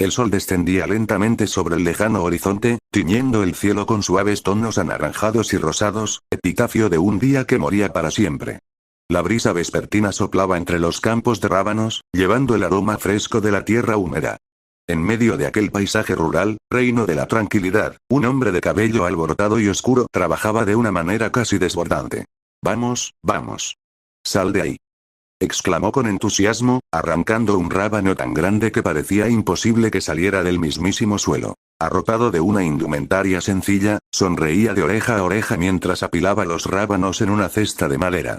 El sol descendía lentamente sobre el lejano horizonte, tiñendo el cielo con suaves tonos anaranjados y rosados, epitafio de un día que moría para siempre. La brisa vespertina soplaba entre los campos de rábanos, llevando el aroma fresco de la tierra húmeda. En medio de aquel paisaje rural, reino de la tranquilidad, un hombre de cabello alborotado y oscuro trabajaba de una manera casi desbordante. Vamos, vamos. Sal de ahí. Exclamó con entusiasmo, arrancando un rábano tan grande que parecía imposible que saliera del mismísimo suelo. Arropado de una indumentaria sencilla, sonreía de oreja a oreja mientras apilaba los rábanos en una cesta de madera.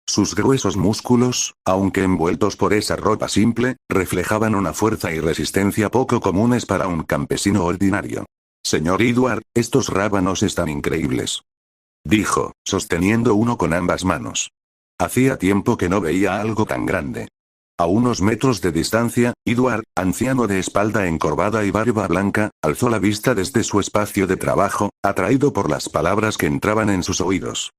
Sus gruesos músculos, aunque envueltos por esa ropa simple, reflejaban una fuerza y resistencia poco comunes para un campesino ordinario. Señor Edward, estos rábanos están increíbles. Dijo, sosteniendo uno con ambas manos. Hacía tiempo que no veía algo tan grande. A unos metros de distancia, Edward, anciano de espalda encorvada y barba blanca, alzó la vista desde su espacio de trabajo, atraído por las palabras que entraban en sus oídos.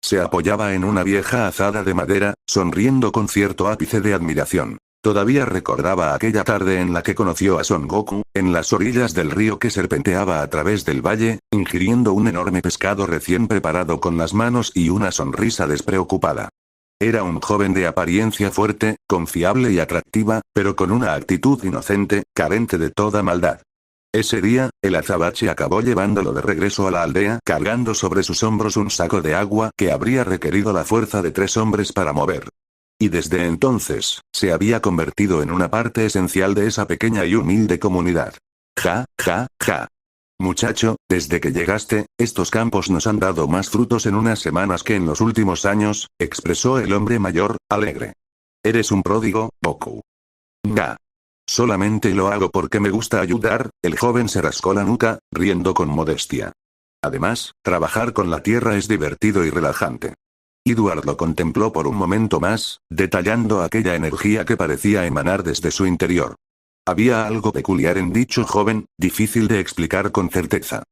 Se apoyaba en una vieja azada de madera, sonriendo con cierto ápice de admiración. Todavía recordaba aquella tarde en la que conoció a Son Goku, en las orillas del río que serpenteaba a través del valle, ingiriendo un enorme pescado recién preparado con las manos y una sonrisa despreocupada. Era un joven de apariencia fuerte, confiable y atractiva, pero con una actitud inocente, carente de toda maldad. Ese día, el azabache acabó llevándolo de regreso a la aldea, cargando sobre sus hombros un saco de agua que habría requerido la fuerza de 3 hombres para mover. Y desde entonces, se había convertido en una parte esencial de esa pequeña y humilde comunidad. Ja, ja, ja. Muchacho, desde que llegaste, estos campos nos han dado más frutos en unas semanas que en los últimos años, expresó el hombre mayor, alegre. Eres un pródigo, Goku. Ga. Solamente lo hago porque me gusta ayudar, el joven se rascó la nuca, riendo con modestia. Además, trabajar con la tierra es divertido y relajante. Edward lo contempló por un momento más, detallando aquella energía que parecía emanar desde su interior. Había algo peculiar en dicho joven, difícil de explicar con certeza.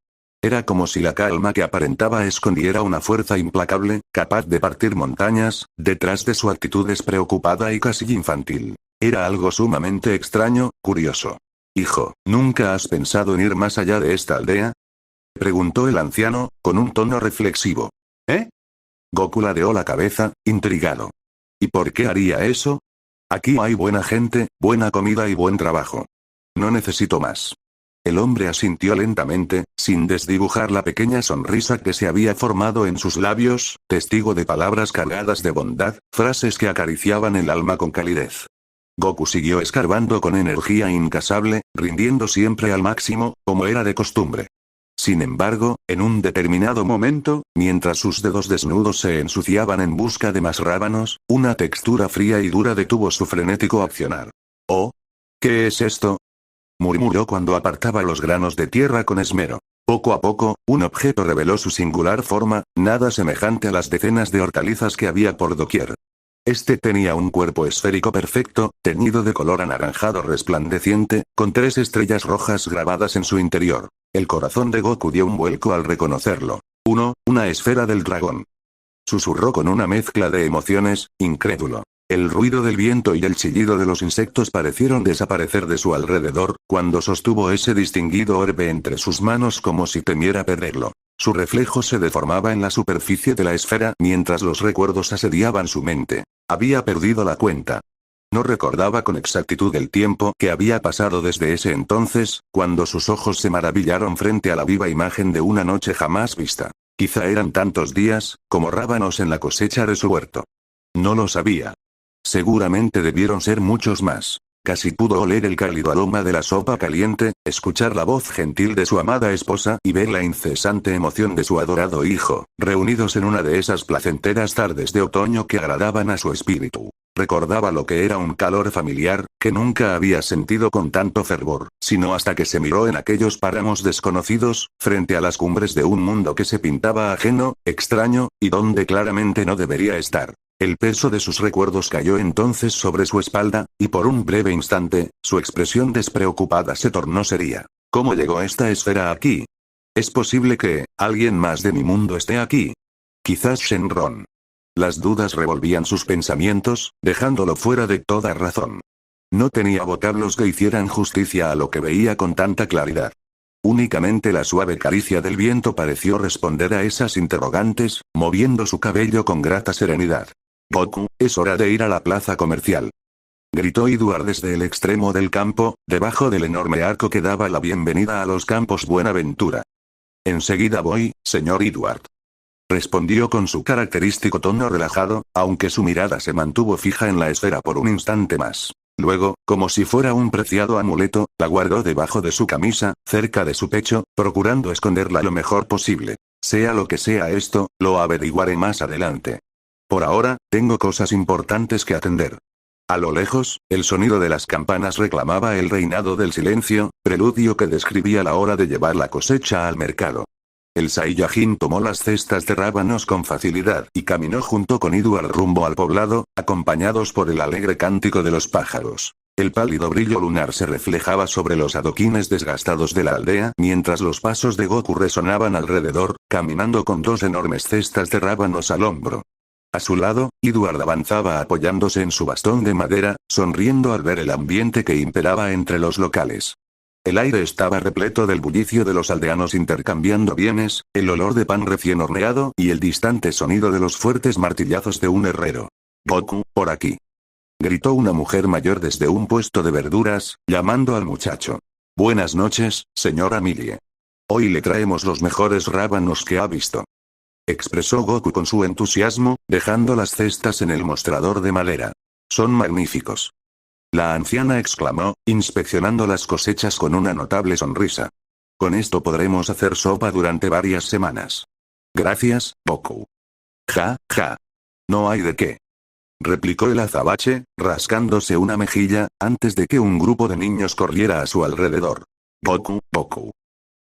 Era como si la calma que aparentaba escondiera una fuerza implacable, capaz de partir montañas, detrás de su actitud despreocupada y casi infantil. Era algo sumamente extraño, curioso. Hijo, ¿nunca has pensado en ir más allá de esta aldea? Preguntó el anciano, con un tono reflexivo. ¿Eh? Goku ladeó la cabeza, intrigado. ¿Y por qué haría eso? Aquí hay buena gente, buena comida y buen trabajo. No necesito más. El hombre asintió lentamente, sin desdibujar la pequeña sonrisa que se había formado en sus labios, testigo de palabras cargadas de bondad, frases que acariciaban el alma con calidez. Goku siguió escarbando con energía incansable, rindiendo siempre al máximo, como era de costumbre. Sin embargo, en un determinado momento, mientras sus dedos desnudos se ensuciaban en busca de más rábanos, una textura fría y dura detuvo su frenético accionar. «¿Oh? ¿Qué es esto?», murmuró cuando apartaba los granos de tierra con esmero. Poco a poco, un objeto reveló su singular forma, nada semejante a las decenas de hortalizas que había por doquier. Este tenía un cuerpo esférico perfecto, teñido de color anaranjado resplandeciente, con 3 estrellas rojas grabadas en su interior. El corazón de Goku dio un vuelco al reconocerlo. Una esfera del dragón. Susurró con una mezcla de emociones, incrédulo. El ruido del viento y el chillido de los insectos parecieron desaparecer de su alrededor, cuando sostuvo ese distinguido orbe entre sus manos como si temiera perderlo. Su reflejo se deformaba en la superficie de la esfera mientras los recuerdos asediaban su mente. Había perdido la cuenta. No recordaba con exactitud el tiempo que había pasado desde ese entonces, cuando sus ojos se maravillaron frente a la viva imagen de una noche jamás vista. Quizá eran tantos días, como rábanos en la cosecha de su huerto. No lo sabía. Seguramente debieron ser muchos más. Casi pudo oler el cálido aroma de la sopa caliente, escuchar la voz gentil de su amada esposa y ver la incesante emoción de su adorado hijo, reunidos en una de esas placenteras tardes de otoño que agradaban a su espíritu. Recordaba lo que era un calor familiar, que nunca había sentido con tanto fervor, sino hasta que se miró en aquellos páramos desconocidos, frente a las cumbres de un mundo que se pintaba ajeno, extraño, y donde claramente no debería estar. El peso de sus recuerdos cayó entonces sobre su espalda, y por un breve instante, su expresión despreocupada se tornó seria. ¿Cómo llegó esta esfera aquí? ¿Es posible que alguien más de mi mundo esté aquí? Quizás Shenron. Las dudas revolvían sus pensamientos, dejándolo fuera de toda razón. No tenía vocablos que hicieran justicia a lo que veía con tanta claridad. Únicamente la suave caricia del viento pareció responder a esas interrogantes, moviendo su cabello con grata serenidad. Goku, es hora de ir a la plaza comercial. Gritó Edward desde el extremo del campo, debajo del enorme arco que daba la bienvenida a los campos Buenaventura. Enseguida voy, señor Edward. Respondió con su característico tono relajado, aunque su mirada se mantuvo fija en la esfera por un instante más. Luego, como si fuera un preciado amuleto, la guardó debajo de su camisa, cerca de su pecho, procurando esconderla lo mejor posible. Sea lo que sea esto, lo averiguaré más adelante. Por ahora, tengo cosas importantes que atender. A lo lejos, el sonido de las campanas reclamaba el reinado del silencio, preludio que describía la hora de llevar la cosecha al mercado. El Saiyajin tomó las cestas de rábanos con facilidad y caminó junto con Edward rumbo al poblado, acompañados por el alegre cántico de los pájaros. El pálido brillo lunar se reflejaba sobre los adoquines desgastados de la aldea mientras los pasos de Goku resonaban alrededor, caminando con dos enormes cestas de rábanos al hombro. A su lado, Edward avanzaba apoyándose en su bastón de madera, sonriendo al ver el ambiente que imperaba entre los locales. El aire estaba repleto del bullicio de los aldeanos intercambiando bienes, el olor de pan recién horneado y el distante sonido de los fuertes martillazos de un herrero. «Goku, por aquí», gritó una mujer mayor desde un puesto de verduras, llamando al muchacho. «Buenas noches, señora Millie. Hoy le traemos los mejores rábanos que ha visto», expresó Goku con su entusiasmo, dejando las cestas en el mostrador de madera. «Son magníficos», la anciana exclamó, inspeccionando las cosechas con una notable sonrisa. «Con esto podremos hacer sopa durante varias semanas». «Gracias, Goku». «Ja, ja. No hay de qué», replicó el azabache, rascándose una mejilla, antes de que un grupo de niños corriera a su alrededor. «Goku, Goku.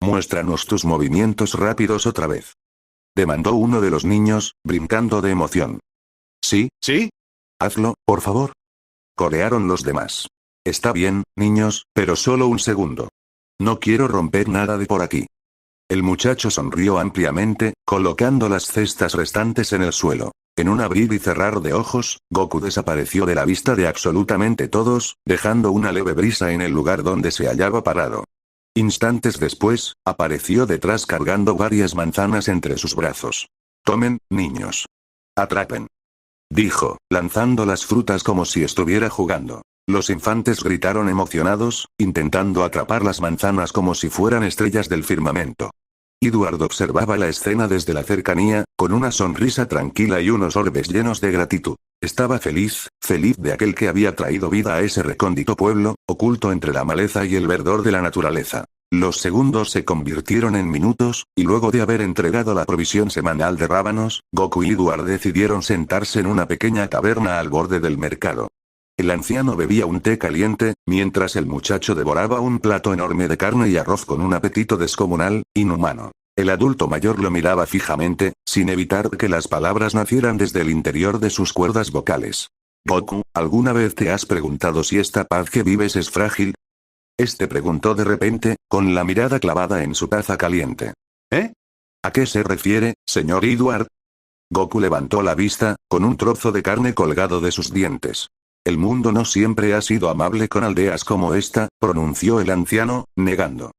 Muéstranos tus movimientos rápidos otra vez», demandó uno de los niños, brincando de emoción. «Sí, sí. Hazlo, por favor», corearon los demás. «Está bien, niños, pero solo un segundo. No quiero romper nada de por aquí». El muchacho sonrió ampliamente, colocando las cestas restantes en el suelo. En un abrir y cerrar de ojos, Goku desapareció de la vista de absolutamente todos, dejando una leve brisa en el lugar donde se hallaba parado. Instantes después, apareció detrás cargando varias manzanas entre sus brazos. «Tomen, niños. Atrapen», dijo, lanzando las frutas como si estuviera jugando. Los infantes gritaron emocionados, intentando atrapar las manzanas como si fueran estrellas del firmamento. Edward observaba la escena desde la cercanía, con una sonrisa tranquila y unos orbes llenos de gratitud. Estaba feliz, feliz de aquel que había traído vida a ese recóndito pueblo, oculto entre la maleza y el verdor de la naturaleza. Los segundos se convirtieron en minutos, y luego de haber entregado la provisión semanal de rábanos, Goku y Edward decidieron sentarse en una pequeña taberna al borde del mercado. El anciano bebía un té caliente, mientras el muchacho devoraba un plato enorme de carne y arroz con un apetito descomunal, inhumano. El adulto mayor lo miraba fijamente, sin evitar que las palabras nacieran desde el interior de sus cuerdas vocales. «Goku, ¿alguna vez te has preguntado si esta paz que vives es frágil?», este preguntó de repente, con la mirada clavada en su taza caliente. «¿Eh? ¿A qué se refiere, señor Edward?». Goku levantó la vista, con un trozo de carne colgado de sus dientes. «El mundo no siempre ha sido amable con aldeas como esta», pronunció el anciano, negando.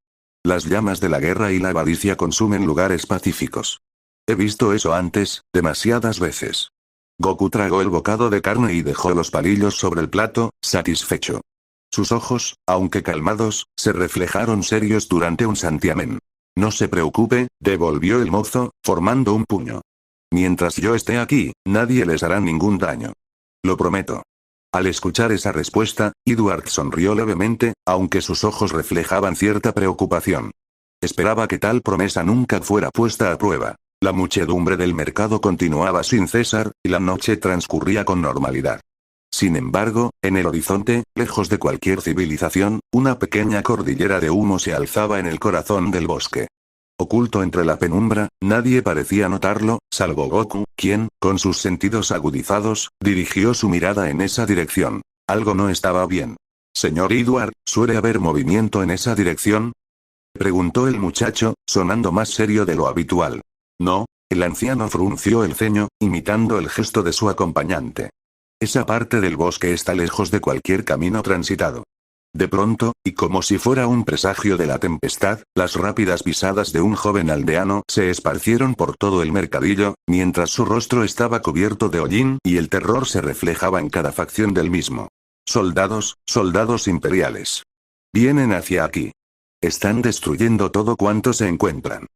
«Las llamas de la guerra y la avaricia consumen lugares pacíficos. He visto eso antes, demasiadas veces». Goku tragó el bocado de carne y dejó los palillos sobre el plato, satisfecho. Sus ojos, aunque calmados, se reflejaron serios durante un santiamén. «No se preocupe», devolvió el mozo, formando un puño. «Mientras yo esté aquí, nadie les hará ningún daño. Lo prometo». Al escuchar esa respuesta, Edward sonrió levemente, aunque sus ojos reflejaban cierta preocupación. Esperaba que tal promesa nunca fuera puesta a prueba. La muchedumbre del mercado continuaba sin cesar, y la noche transcurría con normalidad. Sin embargo, en el horizonte, lejos de cualquier civilización, una pequeña cordillera de humo se alzaba en el corazón del bosque. Oculto entre la penumbra, nadie parecía notarlo, salvo Goku, quien, con sus sentidos agudizados, dirigió su mirada en esa dirección. Algo no estaba bien. «Señor Edward, ¿suele haber movimiento en esa dirección?», preguntó el muchacho, sonando más serio de lo habitual. «No», el anciano frunció el ceño, imitando el gesto de su acompañante. Esa parte del bosque está lejos de cualquier camino transitado. De pronto, y como si fuera un presagio de la tempestad, las rápidas pisadas de un joven aldeano se esparcieron por todo el mercadillo, mientras su rostro estaba cubierto de hollín y el terror se reflejaba en cada facción del mismo. Soldados, soldados imperiales. Vienen hacia aquí. Están destruyendo todo cuanto se encuentran.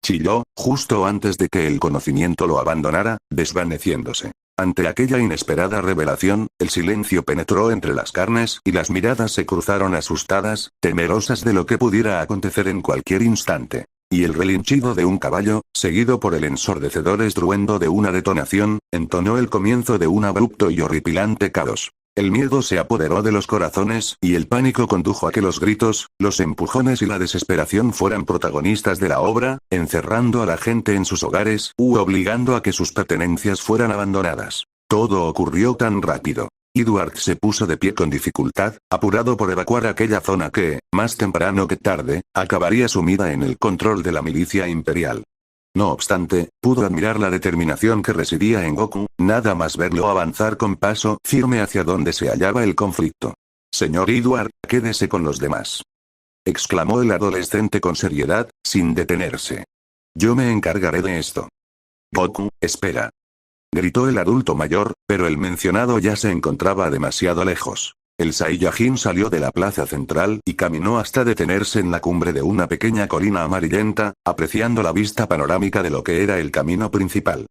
Chilló, justo antes de que el conocimiento lo abandonara, desvaneciéndose. Ante aquella inesperada revelación, el silencio penetró entre las carnes y las miradas se cruzaron asustadas, temerosas de lo que pudiera acontecer en cualquier instante. Y el relinchido de un caballo, seguido por el ensordecedor estruendo de una detonación, entonó el comienzo de un abrupto y horripilante caos. El miedo se apoderó de los corazones, y el pánico condujo a que los gritos, los empujones y la desesperación fueran protagonistas de la obra, encerrando a la gente en sus hogares, u obligando a que sus pertenencias fueran abandonadas. Todo ocurrió tan rápido. Edward se puso de pie con dificultad, apurado por evacuar aquella zona que, más temprano que tarde, acabaría sumida en el control de la milicia imperial. No obstante, pudo admirar la determinación que residía en Goku, nada más verlo avanzar con paso firme hacia donde se hallaba el conflicto. Señor Edward, quédese con los demás. Exclamó el adolescente con seriedad, sin detenerse. Yo me encargaré de esto. Goku, espera. Gritó el adulto mayor, pero el mencionado ya se encontraba demasiado lejos. El Saiyajin salió de la plaza central y caminó hasta detenerse en la cumbre de una pequeña colina amarillenta, apreciando la vista panorámica de lo que era el camino principal.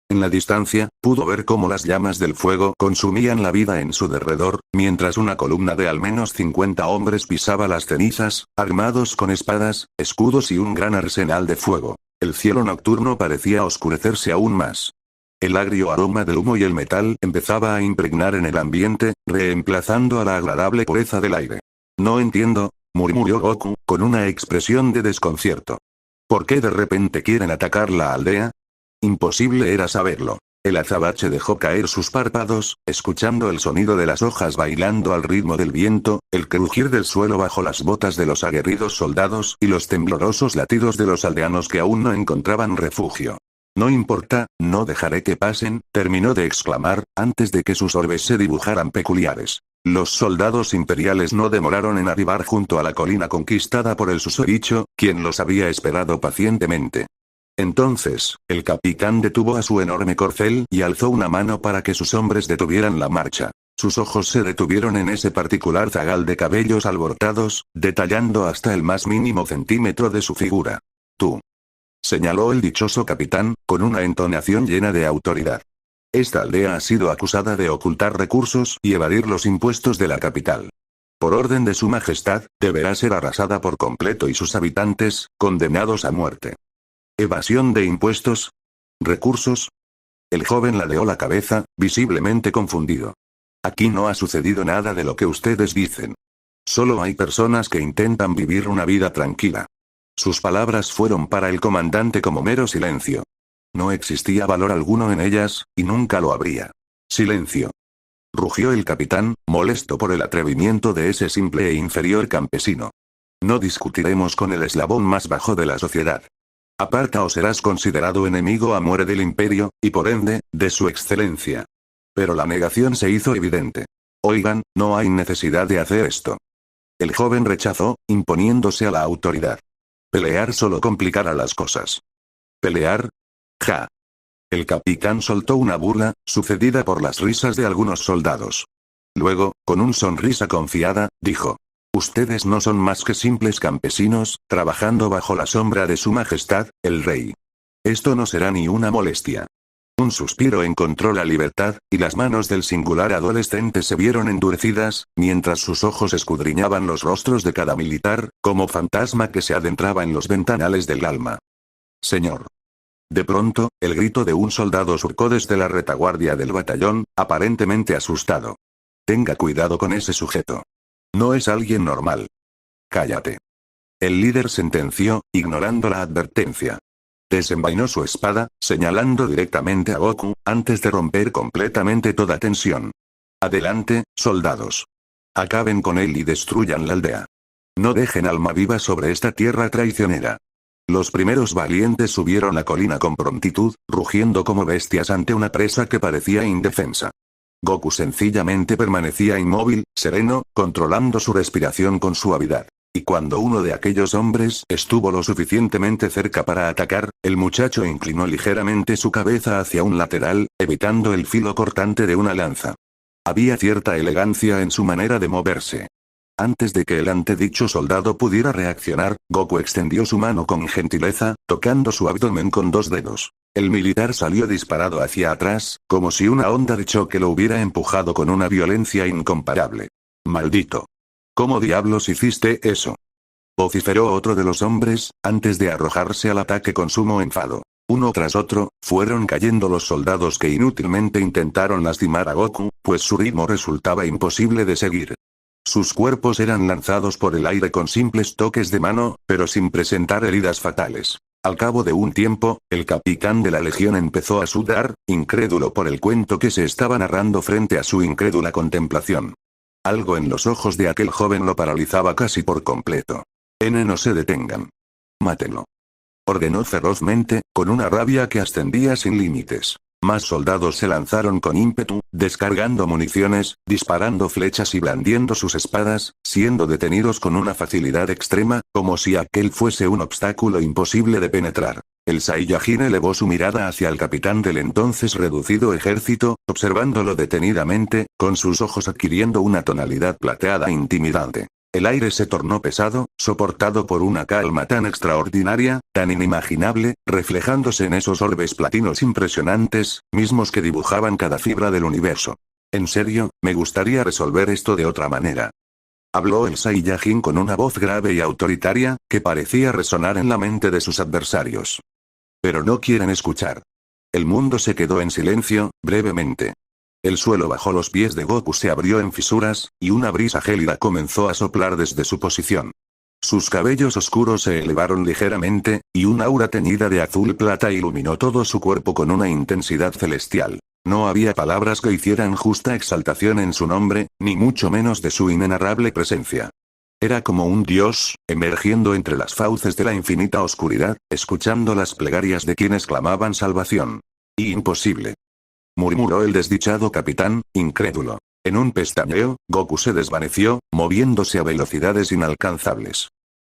En la distancia, pudo ver cómo las llamas del fuego consumían la vida en su derredor, mientras una columna de al menos 50 hombres pisaba las cenizas, armados con espadas, escudos y un gran arsenal de fuego. El cielo nocturno parecía oscurecerse aún más. El agrio aroma del humo y el metal empezaba a impregnar en el ambiente, reemplazando a la agradable pureza del aire. No entiendo, murmuró Goku, con una expresión de desconcierto. ¿Por qué de repente quieren atacar la aldea? Imposible era saberlo. El azabache dejó caer sus párpados, escuchando el sonido de las hojas bailando al ritmo del viento, el crujir del suelo bajo las botas de los aguerridos soldados y los temblorosos latidos de los aldeanos que aún no encontraban refugio. No importa, no dejaré que pasen, terminó de exclamar, antes de que sus orbes se dibujaran peculiares. Los soldados imperiales no demoraron en arribar junto a la colina conquistada por el susodicho, quien los había esperado pacientemente. Entonces, el capitán detuvo a su enorme corcel y alzó una mano para que sus hombres detuvieran la marcha. Sus ojos se detuvieron en ese particular zagal de cabellos alborotados, detallando hasta el más mínimo centímetro de su figura. Tú. Señaló el dichoso capitán, con una entonación llena de autoridad. Esta aldea ha sido acusada de ocultar recursos y evadir los impuestos de la capital. Por orden de su majestad, deberá ser arrasada por completo y sus habitantes, condenados a muerte. ¿Evasión de impuestos? ¿Recursos? El joven ladeó la cabeza, visiblemente confundido. Aquí no ha sucedido nada de lo que ustedes dicen. Solo hay personas que intentan vivir una vida tranquila. Sus palabras fueron para el comandante como mero silencio. No existía valor alguno en ellas, y nunca lo habría. Silencio. Rugió el capitán, molesto por el atrevimiento de ese simple e inferior campesino. No discutiremos con el eslabón más bajo de la sociedad. Aparta o serás considerado enemigo a muerte del imperio, y por ende, de su excelencia. Pero la negación se hizo evidente. Oigan, no hay necesidad de hacer esto. El joven rechazó, imponiéndose a la autoridad. Pelear solo complicará las cosas. ¿Pelear? Ja. El capitán soltó una burla, sucedida por las risas de algunos soldados. Luego, con una sonrisa confiada, dijo. Ustedes no son más que simples campesinos, trabajando bajo la sombra de su majestad, el rey. Esto no será ni una molestia. Un suspiro encontró la libertad, y las manos del singular adolescente se vieron endurecidas, mientras sus ojos escudriñaban los rostros de cada militar, como fantasma que se adentraba en los ventanales del alma. Señor. De pronto, el grito de un soldado surcó desde la retaguardia del batallón, aparentemente asustado. Tenga cuidado con ese sujeto. No es alguien normal. Cállate. El líder sentenció, ignorando la advertencia. Desenvainó su espada, señalando directamente a Goku, antes de romper completamente toda tensión. Adelante, soldados. Acaben con él y destruyan la aldea. No dejen alma viva sobre esta tierra traicionera. Los primeros valientes subieron la colina con prontitud, rugiendo como bestias ante una presa que parecía indefensa. Goku sencillamente permanecía inmóvil, sereno, controlando su respiración con suavidad. Y cuando uno de aquellos hombres estuvo lo suficientemente cerca para atacar, el muchacho inclinó ligeramente su cabeza hacia un lateral, evitando el filo cortante de una lanza. Había cierta elegancia en su manera de moverse. Antes de que el antedicho soldado pudiera reaccionar, Goku extendió su mano con gentileza, tocando su abdomen con 2 dedos. El militar salió disparado hacia atrás, como si una onda de choque lo hubiera empujado con una violencia incomparable. ¡Maldito! ¿Cómo diablos hiciste eso?, vociferó otro de los hombres, antes de arrojarse al ataque con sumo enfado. Uno tras otro, fueron cayendo los soldados que inútilmente intentaron lastimar a Goku, pues su ritmo resultaba imposible de seguir. Sus cuerpos eran lanzados por el aire con simples toques de mano, pero sin presentar heridas fatales. Al cabo de un tiempo, el capitán de la legión empezó a sudar, incrédulo por el cuento que se estaba narrando frente a su incrédula contemplación. Algo en los ojos de aquel joven lo paralizaba casi por completo. No se detengan. Mátenlo, ordenó ferozmente, con una rabia que ascendía sin límites. Más soldados se lanzaron con ímpetu, descargando municiones, disparando flechas y blandiendo sus espadas, siendo detenidos con una facilidad extrema, como si aquel fuese un obstáculo imposible de penetrar. El Saiyajin elevó su mirada hacia el capitán del entonces reducido ejército, observándolo detenidamente, con sus ojos adquiriendo una tonalidad plateada intimidante. El aire se tornó pesado, soportado por una calma tan extraordinaria, tan inimaginable, reflejándose en esos orbes platinos impresionantes, mismos que dibujaban cada fibra del universo. En serio, me gustaría resolver esto de otra manera. Habló el Saiyajin con una voz grave y autoritaria, que parecía resonar en la mente de sus adversarios. Pero no quieren escuchar. El mundo se quedó en silencio, brevemente. El suelo bajo los pies de Goku se abrió en fisuras, y una brisa gélida comenzó a soplar desde su posición. Sus cabellos oscuros se elevaron ligeramente, y un aura teñida de azul plata iluminó todo su cuerpo con una intensidad celestial. No había palabras que hicieran justa exaltación en su nombre, ni mucho menos de su inenarrable presencia. Era como un dios, emergiendo entre las fauces de la infinita oscuridad, escuchando las plegarias de quienes clamaban salvación. Imposible, murmuró el desdichado capitán, incrédulo. En un pestañeo, Goku se desvaneció, moviéndose a velocidades inalcanzables.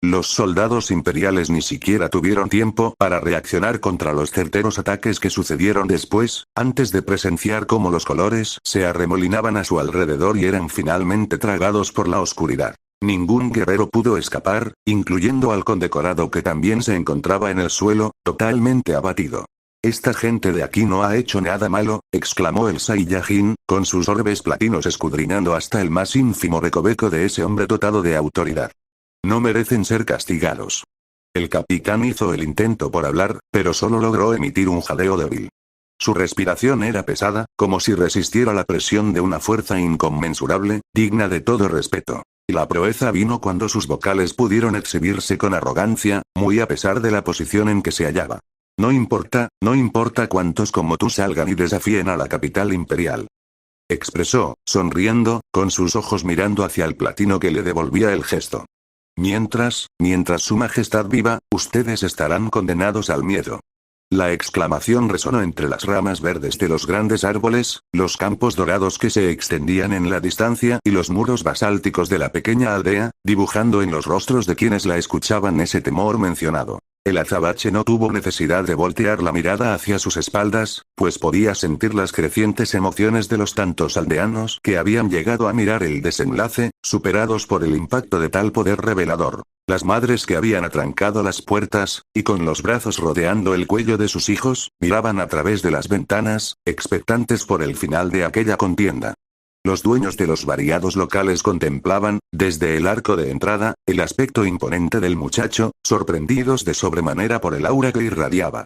Los soldados imperiales ni siquiera tuvieron tiempo para reaccionar contra los certeros ataques que sucedieron después, antes de presenciar cómo los colores se arremolinaban a su alrededor y eran finalmente tragados por la oscuridad. Ningún guerrero pudo escapar, incluyendo al condecorado que también se encontraba en el suelo, totalmente abatido. «Esta gente de aquí no ha hecho nada malo», exclamó el Saiyajin, con sus orbes platinos escudriñando hasta el más ínfimo recoveco de ese hombre dotado de autoridad. «No merecen ser castigados». El capitán hizo el intento por hablar, pero solo logró emitir un jadeo débil. Su respiración era pesada, como si resistiera la presión de una fuerza inconmensurable, digna de todo respeto. Y la proeza vino cuando sus vocales pudieron exhibirse con arrogancia, muy a pesar de la posición en que se hallaba. No importa cuántos como tú salgan y desafíen a la capital imperial», expresó, sonriendo, con sus ojos mirando hacia el platino que le devolvía el gesto. Mientras su majestad viva, ustedes estarán condenados al miedo». La exclamación resonó entre las ramas verdes de los grandes árboles, los campos dorados que se extendían en la distancia y los muros basálticos de la pequeña aldea, dibujando en los rostros de quienes la escuchaban ese temor mencionado. El azabache no tuvo necesidad de voltear la mirada hacia sus espaldas, pues podía sentir las crecientes emociones de los tantos aldeanos que habían llegado a mirar el desenlace, superados por el impacto de tal poder revelador. Las madres que habían atrancado las puertas, y con los brazos rodeando el cuello de sus hijos, miraban a través de las ventanas, expectantes por el final de aquella contienda. Los dueños de los variados locales contemplaban, desde el arco de entrada, el aspecto imponente del muchacho, sorprendidos de sobremanera por el aura que irradiaba.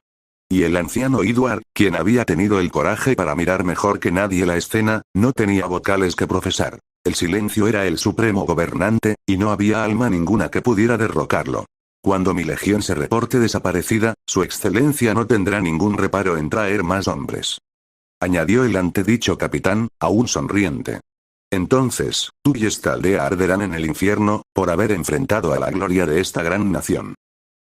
Y el anciano Edward, quien había tenido el coraje para mirar mejor que nadie la escena, no tenía vocales que profesar. El silencio era el supremo gobernante, y no había alma ninguna que pudiera derrocarlo. Cuando mi legión se reporte desaparecida, su excelencia no tendrá ningún reparo en traer más hombres», añadió el antedicho capitán, aún sonriente. «Entonces, tú y esta aldea arderán en el infierno, por haber enfrentado a la gloria de esta gran nación».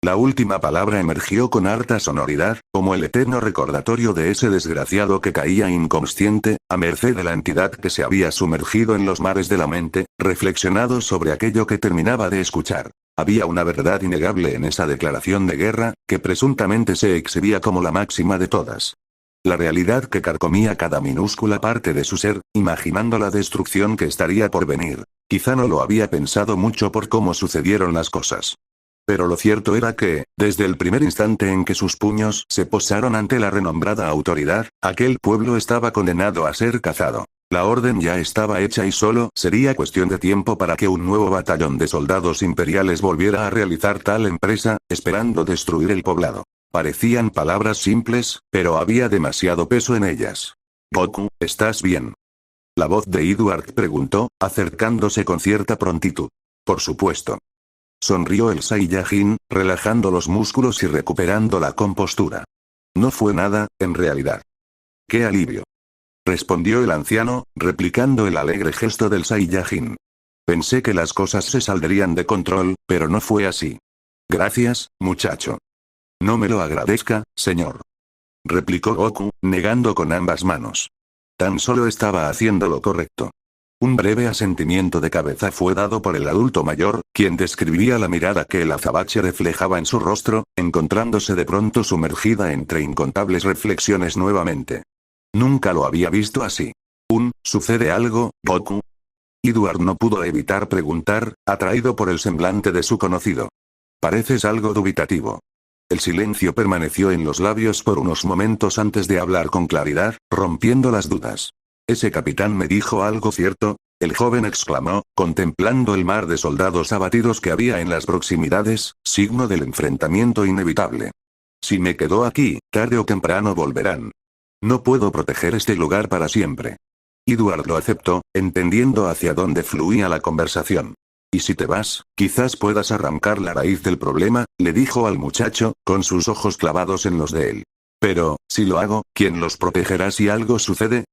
La última palabra emergió con harta sonoridad, como el eterno recordatorio de ese desgraciado que caía inconsciente, a merced de la entidad que se había sumergido en los mares de la mente, reflexionado sobre aquello que terminaba de escuchar. Había una verdad innegable en esa declaración de guerra, que presuntamente se exhibía como la máxima de todas. La realidad que carcomía cada minúscula parte de su ser, imaginando la destrucción que estaría por venir. Quizá no lo había pensado mucho por cómo sucedieron las cosas. Pero lo cierto era que, desde el primer instante en que sus puños se posaron ante la renombrada autoridad, aquel pueblo estaba condenado a ser cazado. La orden ya estaba hecha y solo sería cuestión de tiempo para que un nuevo batallón de soldados imperiales volviera a realizar tal empresa, esperando destruir el poblado. Parecían palabras simples, pero había demasiado peso en ellas. Goku, ¿estás bien? La voz de Edward preguntó, acercándose con cierta prontitud. Por supuesto. Sonrió el Saiyajin, relajando los músculos y recuperando la compostura. No fue nada, en realidad. ¡Qué alivio! Respondió el anciano, replicando el alegre gesto del Saiyajin. Pensé que las cosas se saldrían de control, pero no fue así. Gracias, muchacho. No me lo agradezca, señor. Replicó Goku, negando con ambas manos. Tan solo estaba haciendo lo correcto. Un breve asentimiento de cabeza fue dado por el adulto mayor, quien describía la mirada que el azabache reflejaba en su rostro, encontrándose de pronto sumergida entre incontables reflexiones nuevamente. Nunca lo había visto así. ¿Sucede algo, Goku? Edward no pudo evitar preguntar, atraído por el semblante de su conocido. Pareces algo dubitativo. El silencio permaneció en los labios por unos momentos antes de hablar con claridad, rompiendo las dudas. ¿Ese capitán me dijo algo cierto? El joven exclamó, contemplando el mar de soldados abatidos que había en las proximidades, signo del enfrentamiento inevitable. Si me quedo aquí, tarde o temprano volverán. No puedo proteger este lugar para siempre. Edward lo aceptó, entendiendo hacia dónde fluía la conversación. Y si te vas, quizás puedas arrancar la raíz del problema, le dijo al muchacho, con sus ojos clavados en los de él. Pero, si lo hago, ¿quién los protegerá si algo sucede?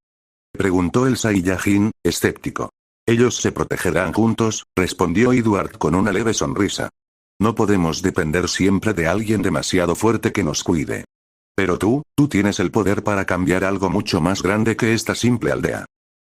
Preguntó el Saiyajin, escéptico. Ellos se protegerán juntos, respondió Edward con una leve sonrisa. No podemos depender siempre de alguien demasiado fuerte que nos cuide. Pero tú tienes el poder para cambiar algo mucho más grande que esta simple aldea.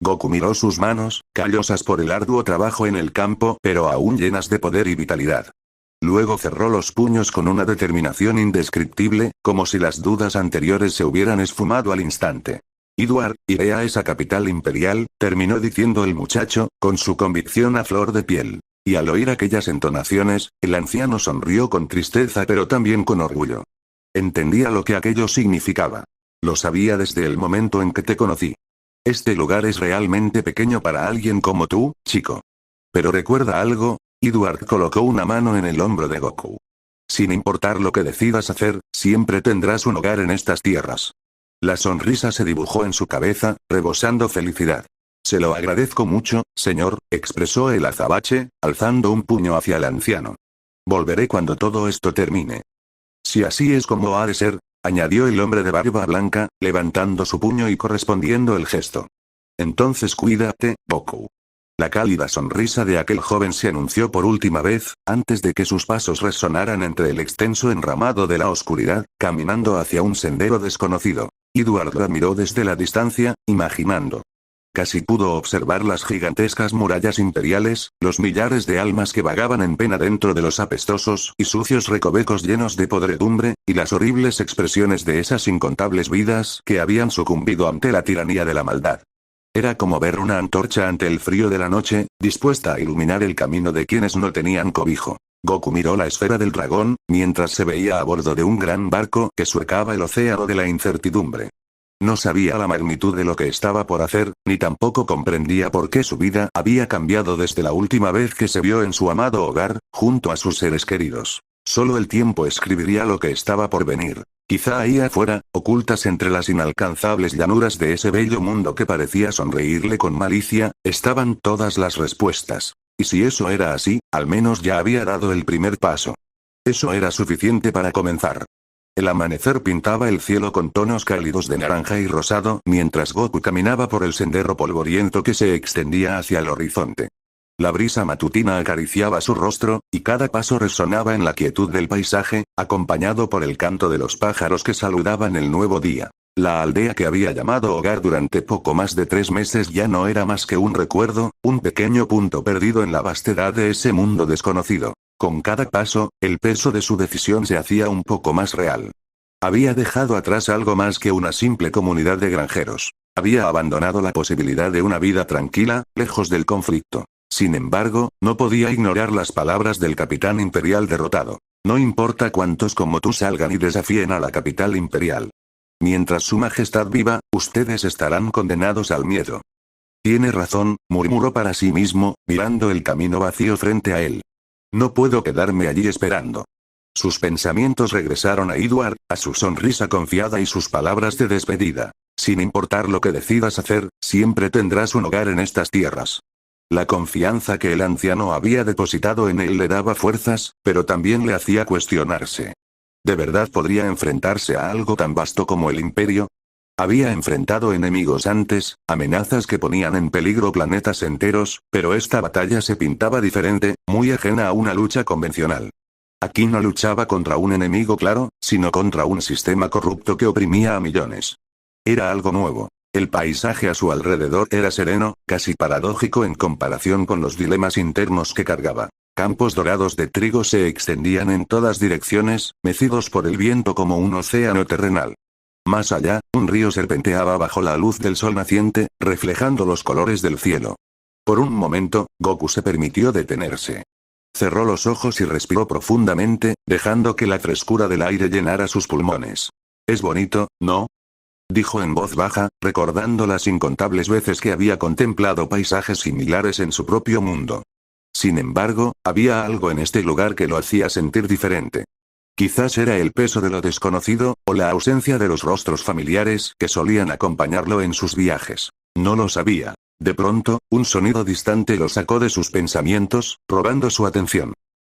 Goku miró sus manos, callosas por el arduo trabajo en el campo, pero aún llenas de poder y vitalidad. Luego cerró los puños con una determinación indescriptible, como si las dudas anteriores se hubieran esfumado al instante. Edward, iré a esa capital imperial, terminó diciendo el muchacho, con su convicción a flor de piel. Y al oír aquellas entonaciones, el anciano sonrió con tristeza pero también con orgullo. Entendía lo que aquello significaba. Lo sabía desde el momento en que te conocí. Este lugar es realmente pequeño para alguien como tú, chico. Pero recuerda algo, Edward colocó una mano en el hombro de Goku. Sin importar lo que decidas hacer, siempre tendrás un hogar en estas tierras. La sonrisa se dibujó en su cabeza, rebosando felicidad. Se lo agradezco mucho, señor, expresó el azabache, alzando un puño hacia el anciano. Volveré cuando todo esto termine. Si así es como ha de ser, añadió el hombre de barba blanca, levantando su puño y correspondiendo el gesto. Entonces cuídate, Goku. La cálida sonrisa de aquel joven se anunció por última vez, antes de que sus pasos resonaran entre el extenso enramado de la oscuridad, caminando hacia un sendero desconocido. Edward la miró desde la distancia, imaginando. Casi pudo observar las gigantescas murallas imperiales, los millares de almas que vagaban en pena dentro de los apestosos y sucios recovecos llenos de podredumbre, y las horribles expresiones de esas incontables vidas que habían sucumbido ante la tiranía de la maldad. Era como ver una antorcha ante el frío de la noche, dispuesta a iluminar el camino de quienes no tenían cobijo. Goku miró la esfera del dragón, mientras se veía a bordo de un gran barco que surcaba el océano de la incertidumbre. No sabía la magnitud de lo que estaba por hacer, ni tampoco comprendía por qué su vida había cambiado desde la última vez que se vio en su amado hogar, junto a sus seres queridos. Solo el tiempo escribiría lo que estaba por venir. Quizá ahí afuera, ocultas entre las inalcanzables llanuras de ese bello mundo que parecía sonreírle con malicia, estaban todas las respuestas. Y si eso era así, al menos ya había dado el primer paso. Eso era suficiente para comenzar. El amanecer pintaba el cielo con tonos cálidos de naranja y rosado mientras Goku caminaba por el sendero polvoriento que se extendía hacia el horizonte. La brisa matutina acariciaba su rostro, y cada paso resonaba en la quietud del paisaje, acompañado por el canto de los pájaros que saludaban el nuevo día. La aldea que había llamado hogar durante poco más de 3 meses ya no era más que un recuerdo, un pequeño punto perdido en la vastedad de ese mundo desconocido. Con cada paso, el peso de su decisión se hacía un poco más real. Había dejado atrás algo más que una simple comunidad de granjeros. Había abandonado la posibilidad de una vida tranquila, lejos del conflicto. Sin embargo, no podía ignorar las palabras del capitán imperial derrotado. No importa cuántos como tú salgan y desafíen a la capital imperial. Mientras su majestad viva, ustedes estarán condenados al miedo. Tiene razón, murmuró para sí mismo, mirando el camino vacío frente a él. No puedo quedarme allí esperando. Sus pensamientos regresaron a Edward, a su sonrisa confiada y sus palabras de despedida. Sin importar lo que decidas hacer, siempre tendrás un hogar en estas tierras. La confianza que el anciano había depositado en él le daba fuerzas, pero también le hacía cuestionarse. ¿De verdad podría enfrentarse a algo tan vasto como el imperio? Había enfrentado enemigos antes, amenazas que ponían en peligro planetas enteros, pero esta batalla se pintaba diferente, muy ajena a una lucha convencional. Aquí no luchaba contra un enemigo claro, sino contra un sistema corrupto que oprimía a millones. Era algo nuevo. El paisaje a su alrededor era sereno, casi paradójico en comparación con los dilemas internos que cargaba. Campos dorados de trigo se extendían en todas direcciones, mecidos por el viento como un océano terrenal. Más allá, un río serpenteaba bajo la luz del sol naciente, reflejando los colores del cielo. Por un momento, Goku se permitió detenerse. Cerró los ojos y respiró profundamente, dejando que la frescura del aire llenara sus pulmones. «Es bonito, ¿no?», dijo en voz baja, recordando las incontables veces que había contemplado paisajes similares en su propio mundo. Sin embargo, había algo en este lugar que lo hacía sentir diferente. Quizás era el peso de lo desconocido, o la ausencia de los rostros familiares que solían acompañarlo en sus viajes. No lo sabía. De pronto, un sonido distante lo sacó de sus pensamientos, robando su atención.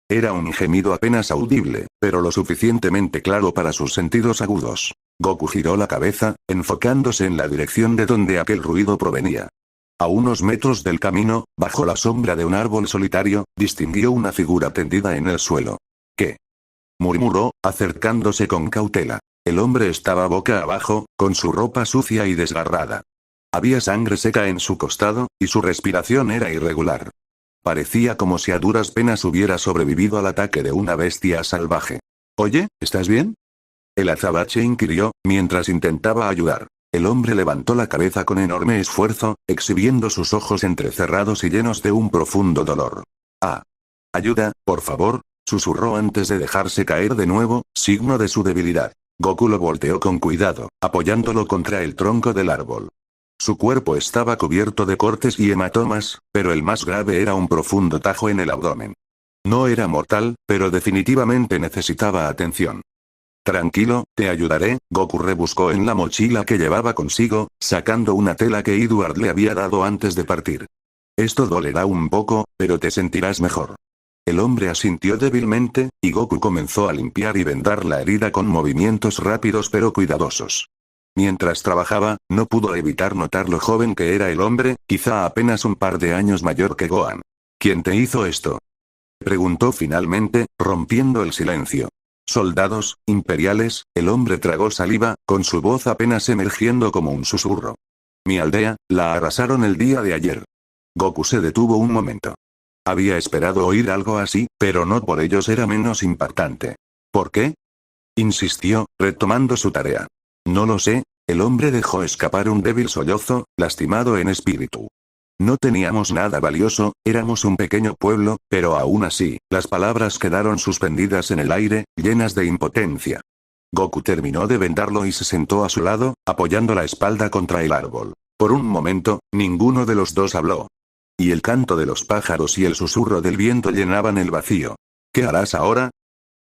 Era un gemido apenas audible, pero lo suficientemente claro para sus sentidos agudos. Goku giró la cabeza, enfocándose en la dirección de donde aquel ruido provenía. A unos metros del camino, bajo la sombra de un árbol solitario, distinguió una figura tendida en el suelo. «¿Qué?», murmuró, acercándose con cautela. El hombre estaba boca abajo, con su ropa sucia y desgarrada. Había sangre seca en su costado, y su respiración era irregular. Parecía como si a duras penas hubiera sobrevivido al ataque de una bestia salvaje. «Oye, ¿estás bien?», el azabache inquirió, mientras intentaba ayudar. El hombre levantó la cabeza con enorme esfuerzo, exhibiendo sus ojos entrecerrados y llenos de un profundo dolor. «Ah. Ayuda, por favor», susurró antes de dejarse caer de nuevo, signo de su debilidad. Goku lo volteó con cuidado, apoyándolo contra el tronco del árbol. Su cuerpo estaba cubierto de cortes y hematomas, pero el más grave era un profundo tajo en el abdomen. No era mortal, pero definitivamente necesitaba atención. «Tranquilo, te ayudaré», Goku rebuscó en la mochila que llevaba consigo, sacando una tela que Edward le había dado antes de partir. «Esto dolerá un poco, pero te sentirás mejor». El hombre asintió débilmente, y Goku comenzó a limpiar y vendar la herida con movimientos rápidos pero cuidadosos. Mientras trabajaba, no pudo evitar notar lo joven que era el hombre, quizá apenas un par de años mayor que Gohan. «¿Quién te hizo esto?», preguntó finalmente, rompiendo el silencio. «Soldados imperiales», el hombre tragó saliva, con su voz apenas emergiendo como un susurro. «Mi aldea, la arrasaron el día de ayer». Goku se detuvo un momento. Había esperado oír algo así, pero no por ello era menos impactante. «¿Por qué?», insistió, retomando su tarea. «No lo sé», el hombre dejó escapar un débil sollozo, lastimado en espíritu. «No teníamos nada valioso, éramos un pequeño pueblo, pero aún así», las palabras quedaron suspendidas en el aire, llenas de impotencia. Goku terminó de vendarlo y se sentó a su lado, apoyando la espalda contra el árbol. Por un momento, ninguno de los dos habló. Y el canto de los pájaros y el susurro del viento llenaban el vacío. «¿Qué harás ahora?».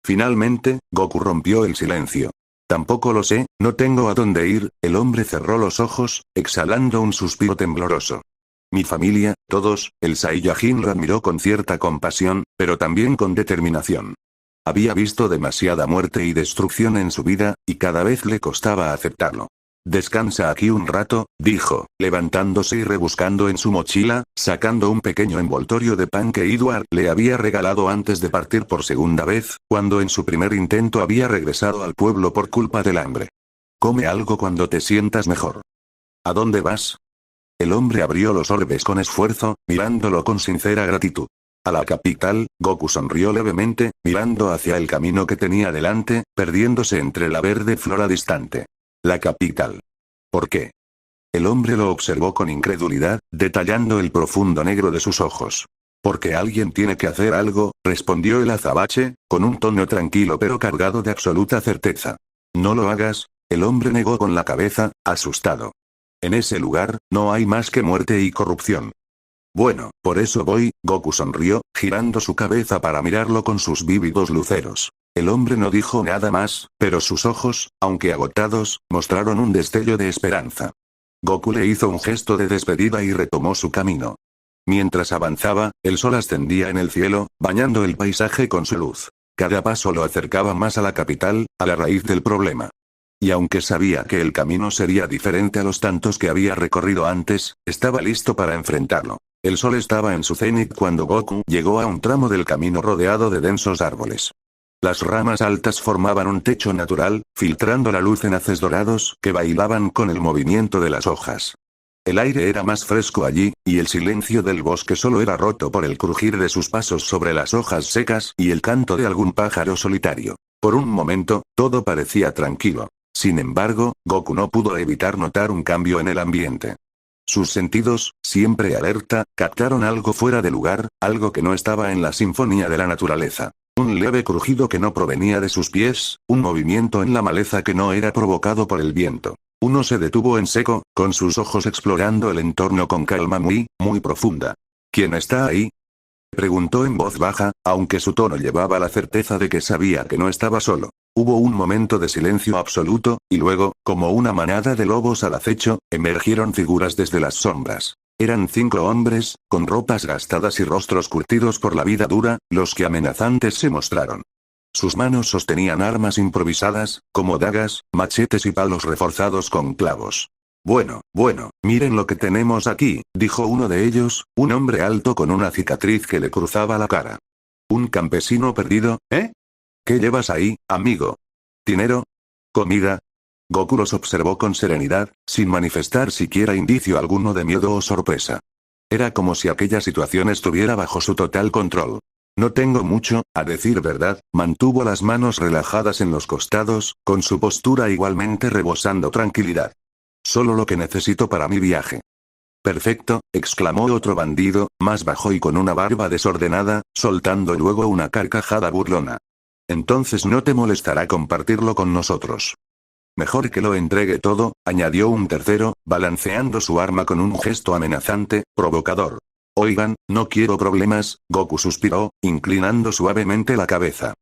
Finalmente, Goku rompió el silencio. «Tampoco lo sé, no tengo a dónde ir», el hombre cerró los ojos, exhalando un suspiro tembloroso. «Mi familia, todos», el Saiyajin lo admiró con cierta compasión, pero también con determinación. Había visto demasiada muerte y destrucción en su vida, y cada vez le costaba aceptarlo. Descansa aquí un rato, dijo, levantándose y rebuscando en su mochila, sacando un pequeño envoltorio de pan que Edward le había regalado antes de partir por segunda vez, cuando en su primer intento había regresado al pueblo por culpa del hambre. Come algo cuando te sientas mejor. ¿A dónde vas? El hombre abrió los orbes con esfuerzo, mirándolo con sincera gratitud. A la capital. Goku sonrió levemente, mirando hacia el camino que tenía delante, perdiéndose entre la verde flora distante. La capital. ¿Por qué? El hombre lo observó con incredulidad, detallando el profundo negro de sus ojos. Porque alguien tiene que hacer algo, respondió el azabache, con un tono tranquilo pero cargado de absoluta certeza. No lo hagas, el hombre negó con la cabeza, asustado. En ese lugar, no hay más que muerte y corrupción. Bueno, por eso voy. Goku sonrió, girando su cabeza para mirarlo con sus vívidos luceros. El hombre no dijo nada más, pero sus ojos, aunque agotados, mostraron un destello de esperanza. Goku le hizo un gesto de despedida y retomó su camino. Mientras avanzaba, el sol ascendía en el cielo, bañando el paisaje con su luz. Cada paso lo acercaba más a la capital, a la raíz del problema. Y aunque sabía que el camino sería diferente a los tantos que había recorrido antes, estaba listo para enfrentarlo. El sol estaba en su cenit cuando Goku llegó a un tramo del camino rodeado de densos árboles. Las ramas altas formaban un techo natural, filtrando la luz en haces dorados que bailaban con el movimiento de las hojas. El aire era más fresco allí, y el silencio del bosque solo era roto por el crujir de sus pasos sobre las hojas secas y el canto de algún pájaro solitario. Por un momento, todo parecía tranquilo. Sin embargo, Goku no pudo evitar notar un cambio en el ambiente. Sus sentidos, siempre alerta, captaron algo fuera de lugar, algo que no estaba en la sinfonía de la naturaleza. Un leve crujido que no provenía de sus pies, un movimiento en la maleza que no era provocado por el viento. Uno se detuvo en seco, con sus ojos explorando el entorno con calma muy profunda. ¿Quién está ahí? Preguntó en voz baja, aunque su tono llevaba la certeza de que sabía que no estaba solo. Hubo un momento de silencio absoluto, y luego, como una manada de lobos al acecho, emergieron figuras desde las sombras. Eran 5 hombres, con ropas gastadas y rostros curtidos por la vida dura, los que amenazantes se mostraron. Sus manos sostenían armas improvisadas, como dagas, machetes y palos reforzados con clavos. Bueno, miren lo que tenemos aquí, dijo uno de ellos, un hombre alto con una cicatriz que le cruzaba la cara. ¿Un campesino perdido, eh? ¿Qué llevas ahí, amigo? ¿Dinero? ¿Comida? Goku los observó con serenidad, sin manifestar siquiera indicio alguno de miedo o sorpresa. Era como si aquella situación estuviera bajo su total control. No tengo mucho, a decir verdad, mantuvo las manos relajadas en los costados, con su postura igualmente rebosando tranquilidad. Solo lo que necesito para mi viaje. Perfecto, exclamó otro bandido, más bajo y con una barba desordenada, soltando luego una carcajada burlona. Entonces no te molestará compartirlo con nosotros. Mejor que lo entregue todo, añadió un tercero, balanceando su arma con un gesto amenazante, provocador. Oigan, no quiero problemas, Goku suspiró, inclinando suavemente la cabeza.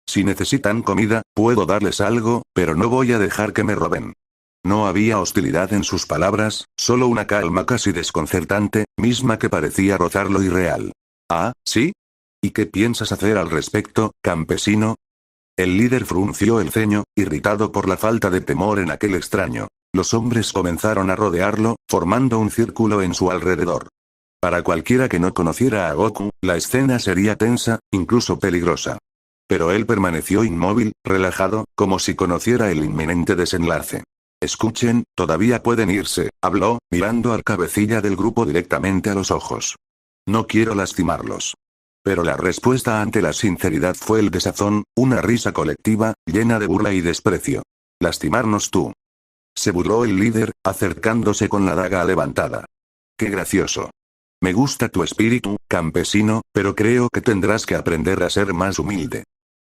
Si necesitan comida, puedo darles algo, pero no voy a dejar que me roben. No había hostilidad en sus palabras, solo una calma casi desconcertante, misma que parecía rozar lo irreal. ¿Ah, sí? ¿Y qué piensas hacer al respecto, campesino? El líder frunció el ceño, irritado por la falta de temor en aquel extraño. Los hombres comenzaron a rodearlo, formando un círculo en su alrededor. Para cualquiera que no conociera a Goku, la escena sería tensa, incluso peligrosa. Pero él permaneció inmóvil, relajado, como si conociera el inminente desenlace. Escuchen, todavía pueden irse, habló, mirando al cabecilla del grupo directamente a los ojos. No quiero lastimarlos. Pero la respuesta ante la sinceridad fue el desazón, una risa colectiva, llena de burla y desprecio. ¿Lastimarnos tú? Se burló el líder, acercándose con la daga levantada. Qué gracioso. Me gusta tu espíritu, campesino, pero creo que tendrás que aprender a ser más humilde.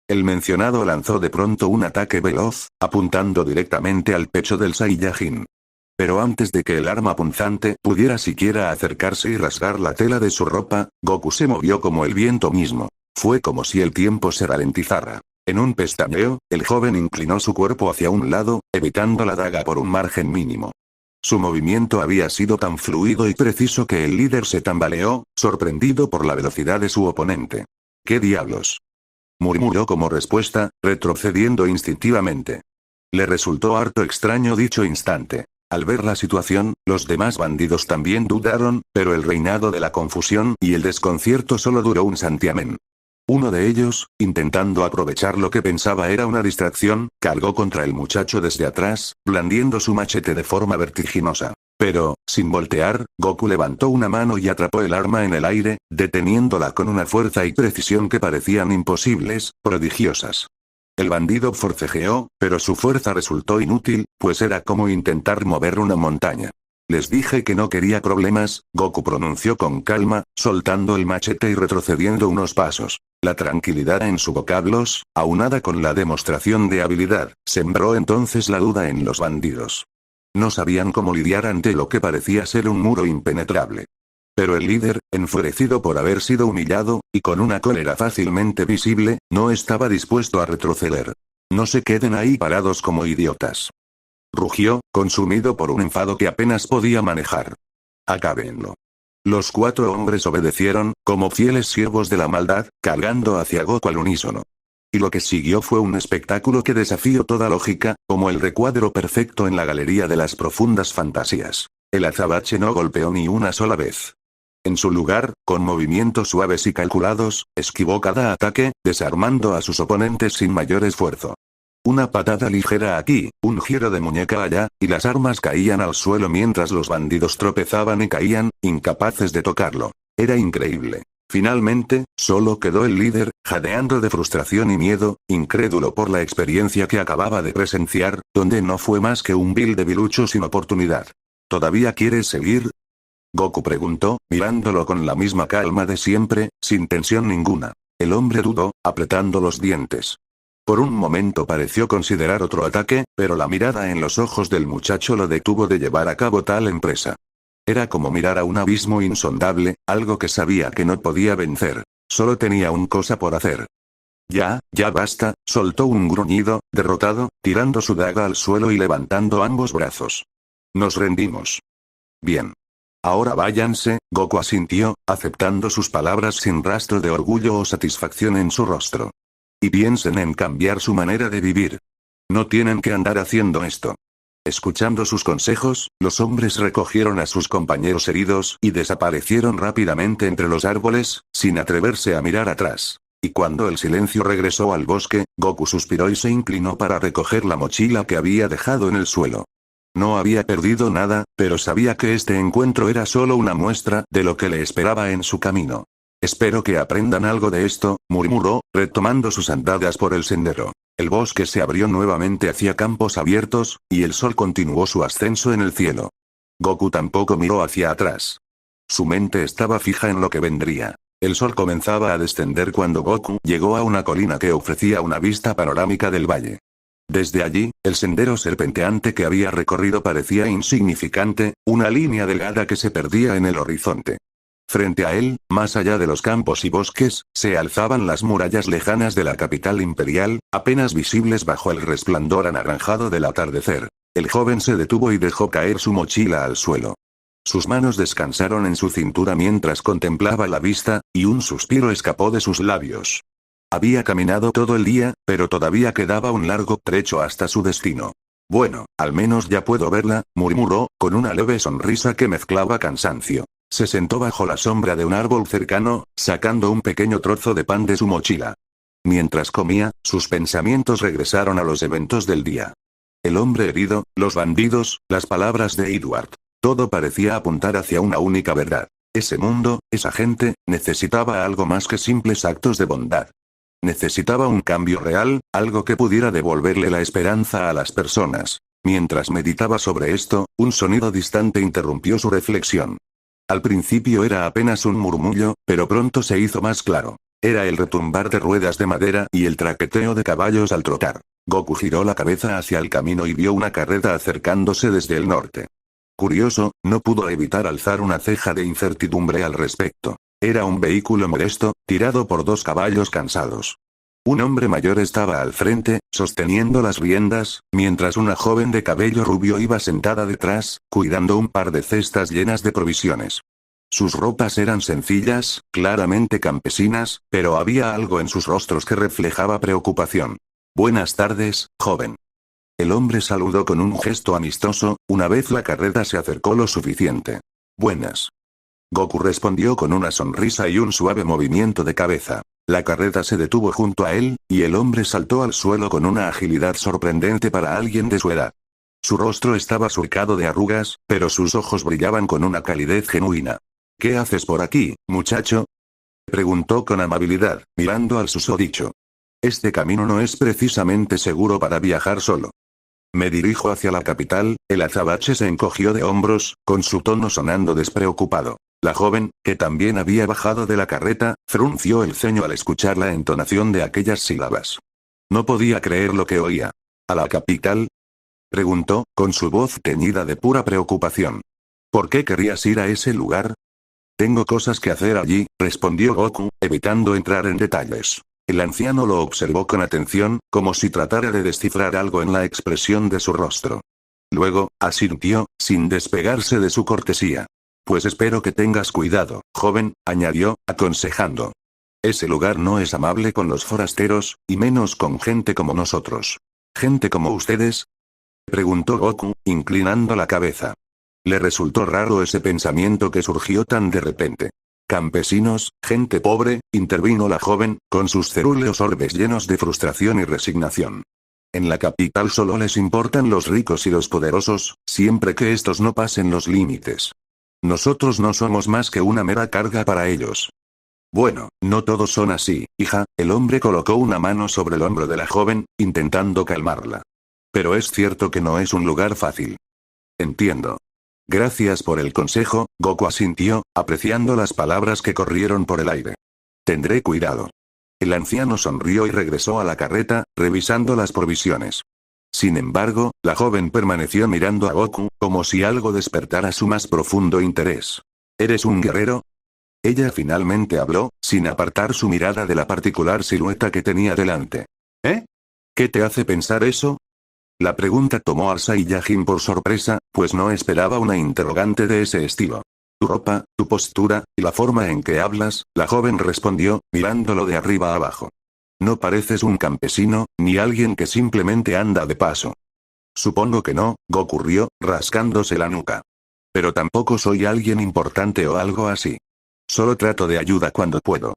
El mencionado lanzó de pronto un ataque veloz, apuntando directamente al pecho del Saiyajin. Pero antes de que el arma punzante pudiera siquiera acercarse y rasgar la tela de su ropa, Goku se movió como el viento mismo. Fue como si el tiempo se ralentizara. En un pestañeo, el joven inclinó su cuerpo hacia un lado, evitando la daga por un margen mínimo. Su movimiento había sido tan fluido y preciso que el líder se tambaleó, sorprendido por la velocidad de su oponente. ¿Qué diablos? Murmuró como respuesta, retrocediendo instintivamente. Le resultó harto extraño dicho instante. Al ver la situación, los demás bandidos también dudaron, pero el reinado de la confusión y el desconcierto solo duró un santiamén. Uno de ellos, intentando aprovechar lo que pensaba era una distracción, cargó contra el muchacho desde atrás, blandiendo su machete de forma vertiginosa. Pero, sin voltear, Goku levantó una mano y atrapó el arma en el aire, deteniéndola con una fuerza y precisión que parecían imposibles, prodigiosas. El bandido forcejeó, pero su fuerza resultó inútil, pues era como intentar mover una montaña. Les dije que no quería problemas, Goku pronunció con calma, soltando el machete y retrocediendo unos pasos. La tranquilidad en sus vocablos, aunada con la demostración de habilidad, sembró entonces la duda en los bandidos. No sabían cómo lidiar ante lo que parecía ser un muro impenetrable. Pero el líder, enfurecido por haber sido humillado, y con una cólera fácilmente visible, no estaba dispuesto a retroceder. No se queden ahí parados como idiotas. Rugió, consumido por un enfado que apenas podía manejar. Acábenlo. Los 4 hombres obedecieron, como fieles siervos de la maldad, cargando hacia Goku al unísono. Y lo que siguió fue un espectáculo que desafió toda lógica, como el recuadro perfecto en la galería de las profundas fantasías. El azabache no golpeó ni una sola vez. En su lugar, con movimientos suaves y calculados, esquivó cada ataque, desarmando a sus oponentes sin mayor esfuerzo. Una patada ligera aquí, un giro de muñeca allá, y las armas caían al suelo mientras los bandidos tropezaban y caían, incapaces de tocarlo. Era increíble. Finalmente, solo quedó el líder, jadeando de frustración y miedo, incrédulo por la experiencia que acababa de presenciar, donde no fue más que un vil debilucho sin oportunidad. ¿Todavía quieres seguir? Goku preguntó, mirándolo con la misma calma de siempre, sin tensión ninguna. El hombre dudó, apretando los dientes. Por un momento pareció considerar otro ataque, pero la mirada en los ojos del muchacho lo detuvo de llevar a cabo tal empresa. Era como mirar a un abismo insondable, algo que sabía que no podía vencer. Solo tenía una cosa por hacer. Ya basta, soltó un gruñido, derrotado, tirando su daga al suelo y levantando ambos brazos. Nos rendimos. Bien. Ahora váyanse, Goku asintió, aceptando sus palabras sin rastro de orgullo o satisfacción en su rostro. Y piensen en cambiar su manera de vivir. No tienen que andar haciendo esto. Escuchando sus consejos, los hombres recogieron a sus compañeros heridos y desaparecieron rápidamente entre los árboles, sin atreverse a mirar atrás. Y cuando el silencio regresó al bosque, Goku suspiró y se inclinó para recoger la mochila que había dejado en el suelo. No había perdido nada, pero sabía que este encuentro era solo una muestra de lo que le esperaba en su camino. Espero que aprendan algo de esto, murmuró, retomando sus andadas por el sendero. El bosque se abrió nuevamente hacia campos abiertos, y el sol continuó su ascenso en el cielo. Goku tampoco miró hacia atrás. Su mente estaba fija en lo que vendría. El sol comenzaba a descender cuando Goku llegó a una colina que ofrecía una vista panorámica del valle. Desde allí, el sendero serpenteante que había recorrido parecía insignificante, una línea delgada que se perdía en el horizonte. Frente a él, más allá de los campos y bosques, se alzaban las murallas lejanas de la capital imperial, apenas visibles bajo el resplandor anaranjado del atardecer. El joven se detuvo y dejó caer su mochila al suelo. Sus manos descansaron en su cintura mientras contemplaba la vista, y un suspiro escapó de sus labios. Había caminado todo el día, pero todavía quedaba un largo trecho hasta su destino. Bueno, al menos ya puedo verla, murmuró, con una leve sonrisa que mezclaba cansancio. Se sentó bajo la sombra de un árbol cercano, sacando un pequeño trozo de pan de su mochila. Mientras comía, sus pensamientos regresaron a los eventos del día. El hombre herido, los bandidos, las palabras de Edward. Todo parecía apuntar hacia una única verdad. Ese mundo, esa gente, necesitaba algo más que simples actos de bondad. Necesitaba un cambio real, algo que pudiera devolverle la esperanza a las personas. Mientras meditaba sobre esto, un sonido distante interrumpió su reflexión. Al principio era apenas un murmullo, pero pronto se hizo más claro. Era el retumbar de ruedas de madera y el traqueteo de caballos al trotar. Goku giró la cabeza hacia el camino y vio una carreta acercándose desde el norte. Curioso, no pudo evitar alzar una ceja de incertidumbre al respecto. Era un vehículo modesto, tirado por 2 caballos cansados. Un hombre mayor estaba al frente, sosteniendo las riendas, mientras una joven de cabello rubio iba sentada detrás, cuidando un par de cestas llenas de provisiones. Sus ropas eran sencillas, claramente campesinas, pero había algo en sus rostros que reflejaba preocupación. Buenas tardes, joven. El hombre saludó con un gesto amistoso, una vez la carreta se acercó lo suficiente. Buenas. Goku respondió con una sonrisa y un suave movimiento de cabeza. La carreta se detuvo junto a él, y el hombre saltó al suelo con una agilidad sorprendente para alguien de su edad. Su rostro estaba surcado de arrugas, pero sus ojos brillaban con una calidez genuina. ¿Qué haces por aquí, muchacho? Preguntó con amabilidad, mirando al susodicho. Este camino no es precisamente seguro para viajar solo. Me dirijo hacia la capital. El azabache se encogió de hombros, con su tono sonando despreocupado. La joven, que también había bajado de la carreta, frunció el ceño al escuchar la entonación de aquellas sílabas. No podía creer lo que oía. ¿A la capital? Preguntó, con su voz teñida de pura preocupación. ¿Por qué querrías ir a ese lugar? Tengo cosas que hacer allí, respondió Goku, evitando entrar en detalles. El anciano lo observó con atención, como si tratara de descifrar algo en la expresión de su rostro. Luego, asintió, sin despegarse de su cortesía. Pues espero que tengas cuidado, joven, añadió, aconsejando. Ese lugar no es amable con los forasteros, y menos con gente como nosotros. ¿Gente como ustedes? Preguntó Goku, inclinando la cabeza. Le resultó raro ese pensamiento que surgió tan de repente. Campesinos, gente pobre, intervino la joven, con sus cerúleos orbes llenos de frustración y resignación. En la capital solo les importan los ricos y los poderosos, siempre que estos no pasen los límites. Nosotros no somos más que una mera carga para ellos. Bueno, no todos son así, hija. El hombre colocó una mano sobre el hombro de la joven, intentando calmarla. Pero es cierto que no es un lugar fácil. Entiendo. Gracias por el consejo, Goku asintió, apreciando las palabras que corrieron por el aire. Tendré cuidado. El anciano sonrió y regresó a la carreta, revisando las provisiones. Sin embargo, la joven permaneció mirando a Goku, como si algo despertara su más profundo interés. ¿Eres un guerrero? Ella finalmente habló, sin apartar su mirada de la particular silueta que tenía delante. ¿Eh? ¿Qué te hace pensar eso? La pregunta tomó a Saiyajin por sorpresa, pues no esperaba una interrogante de ese estilo. Tu ropa, tu postura, y la forma en que hablas, la joven respondió, mirándolo de arriba a abajo. No pareces un campesino, ni alguien que simplemente anda de paso. Supongo que no, Goku rió, rascándose la nuca. Pero tampoco soy alguien importante o algo así. Solo trato de ayuda cuando puedo.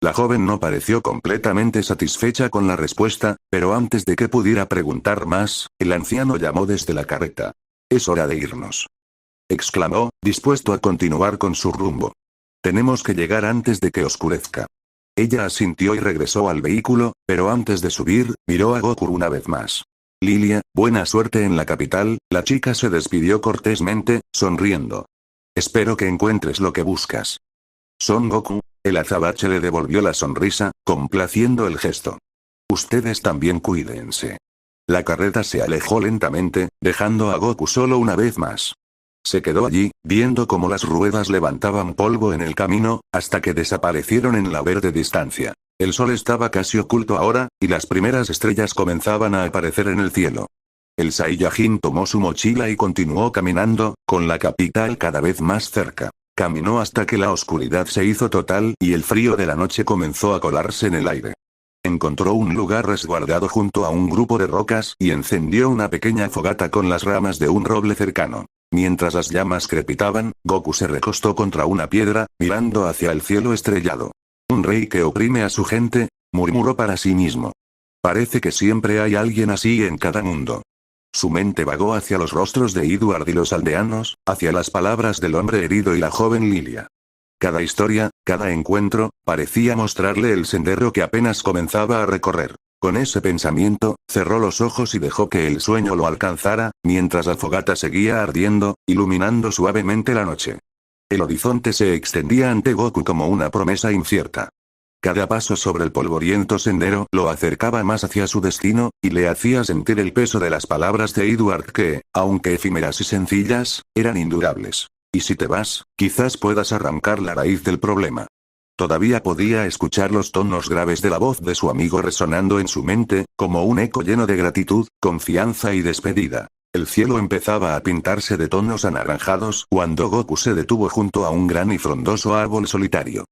La joven no pareció completamente satisfecha con la respuesta, pero antes de que pudiera preguntar más, el anciano llamó desde la carreta. Es hora de irnos. Exclamó, dispuesto a continuar con su rumbo. Tenemos que llegar antes de que oscurezca. Ella asintió y regresó al vehículo, pero antes de subir, miró a Goku una vez más. Lilia, buena suerte en la capital. La chica se despidió cortésmente, sonriendo. Espero que encuentres lo que buscas. Son Goku. El azabache le devolvió la sonrisa, complaciendo el gesto. Ustedes también cuídense. La carreta se alejó lentamente, dejando a Goku solo una vez más. Se quedó allí, viendo cómo las ruedas levantaban polvo en el camino, hasta que desaparecieron en la verde distancia. El sol estaba casi oculto ahora, y las primeras estrellas comenzaban a aparecer en el cielo. El Saiyajin tomó su mochila y continuó caminando, con la capital cada vez más cerca. Caminó hasta que la oscuridad se hizo total y el frío de la noche comenzó a colarse en el aire. Encontró un lugar resguardado junto a un grupo de rocas y encendió una pequeña fogata con las ramas de un roble cercano. Mientras las llamas crepitaban, Goku se recostó contra una piedra, mirando hacia el cielo estrellado. Un rey que oprime a su gente, murmuró para sí mismo. Parece que siempre hay alguien así en cada mundo. Su mente vagó hacia los rostros de Edward y los aldeanos, hacia las palabras del hombre herido y la joven Lilia. Cada historia, cada encuentro, parecía mostrarle el sendero que apenas comenzaba a recorrer. Con ese pensamiento, cerró los ojos y dejó que el sueño lo alcanzara, mientras la fogata seguía ardiendo, iluminando suavemente la noche. El horizonte se extendía ante Goku como una promesa incierta. Cada paso sobre el polvoriento sendero lo acercaba más hacia su destino, y le hacía sentir el peso de las palabras de Edward que, aunque efímeras y sencillas, eran indurables. Y si te vas, quizás puedas arrancar la raíz del problema. Todavía podía escuchar los tonos graves de la voz de su amigo resonando en su mente, como un eco lleno de gratitud, confianza y despedida. El cielo empezaba a pintarse de tonos anaranjados cuando Goku se detuvo junto a un gran y frondoso árbol solitario.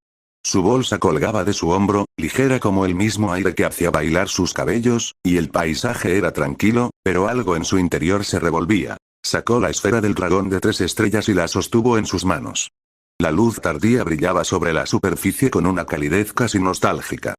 Su bolsa colgaba de su hombro, ligera como el mismo aire que hacía bailar sus cabellos, y el paisaje era tranquilo, pero algo en su interior se revolvía. Sacó la esfera del dragón de 3 estrellas y la sostuvo en sus manos. La luz tardía brillaba sobre la superficie con una calidez casi nostálgica.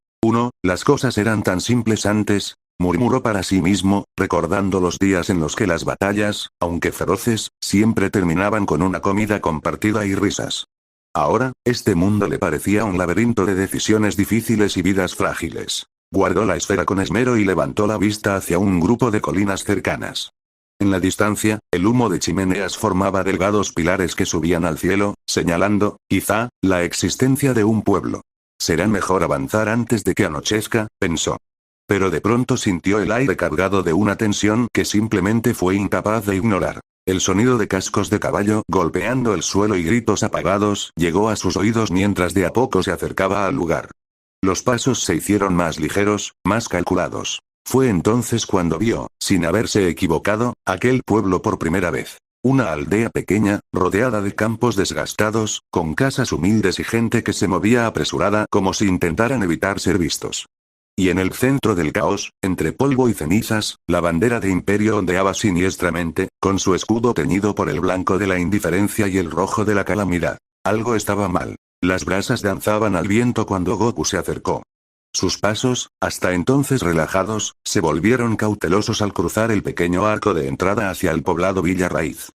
Las cosas eran tan simples antes, murmuró para sí mismo, recordando los días en los que las batallas, aunque feroces, siempre terminaban con una comida compartida y risas. Ahora, este mundo le parecía un laberinto de decisiones difíciles y vidas frágiles. Guardó la esfera con esmero y levantó la vista hacia un grupo de colinas cercanas. En la distancia, el humo de chimeneas formaba delgados pilares que subían al cielo, señalando, quizá, la existencia de un pueblo. Será mejor avanzar antes de que anochezca, pensó. Pero de pronto sintió el aire cargado de una tensión que simplemente fue incapaz de ignorar. El sonido de cascos de caballo golpeando el suelo y gritos apagados llegó a sus oídos mientras de a poco se acercaba al lugar. Los pasos se hicieron más ligeros, más calculados. Fue entonces cuando vio, sin haberse equivocado, aquel pueblo por primera vez. Una aldea pequeña, rodeada de campos desgastados, con casas humildes y gente que se movía apresurada como si intentaran evitar ser vistos. Y en el centro del caos, entre polvo y cenizas, la bandera de Imperio ondeaba siniestramente, con su escudo teñido por el blanco de la indiferencia y el rojo de la calamidad. Algo estaba mal. Las brasas danzaban al viento cuando Goku se acercó. Sus pasos, hasta entonces relajados, se volvieron cautelosos al cruzar el pequeño arco de entrada hacia el poblado Villa Raíz.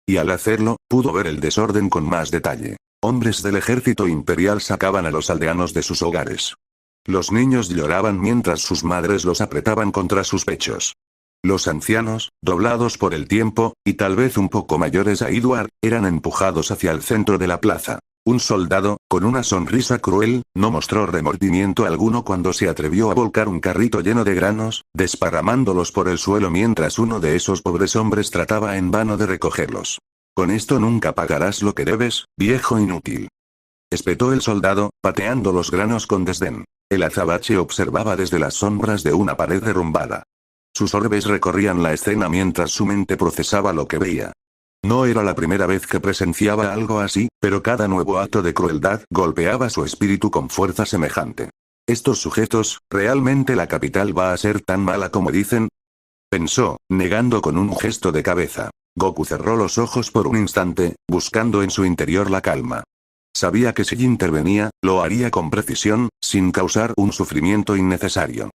Y al hacerlo, pudo ver el desorden con más detalle. Hombres del ejército imperial sacaban a los aldeanos de sus hogares. Los niños lloraban mientras sus madres los apretaban contra sus pechos. Los ancianos, doblados por el tiempo, y tal vez un poco mayores a Edward, eran empujados hacia el centro de la plaza. Un soldado, con una sonrisa cruel, no mostró remordimiento alguno cuando se atrevió a volcar un carrito lleno de granos, desparramándolos por el suelo mientras uno de esos pobres hombres trataba en vano de recogerlos. Con esto nunca pagarás lo que debes, viejo inútil. Espetó el soldado, pateando los granos con desdén. El azabache observaba desde las sombras de una pared derrumbada. Sus orbes recorrían la escena mientras su mente procesaba lo que veía. No era la primera vez que presenciaba algo así, pero cada nuevo acto de crueldad golpeaba su espíritu con fuerza semejante. Estos sujetos, ¿realmente la capital va a ser tan mala como dicen? Pensó, negando con un gesto de cabeza. Goku cerró los ojos por un instante, buscando en su interior la calma. Sabía que si intervenía, lo haría con precisión, sin causar un sufrimiento innecesario.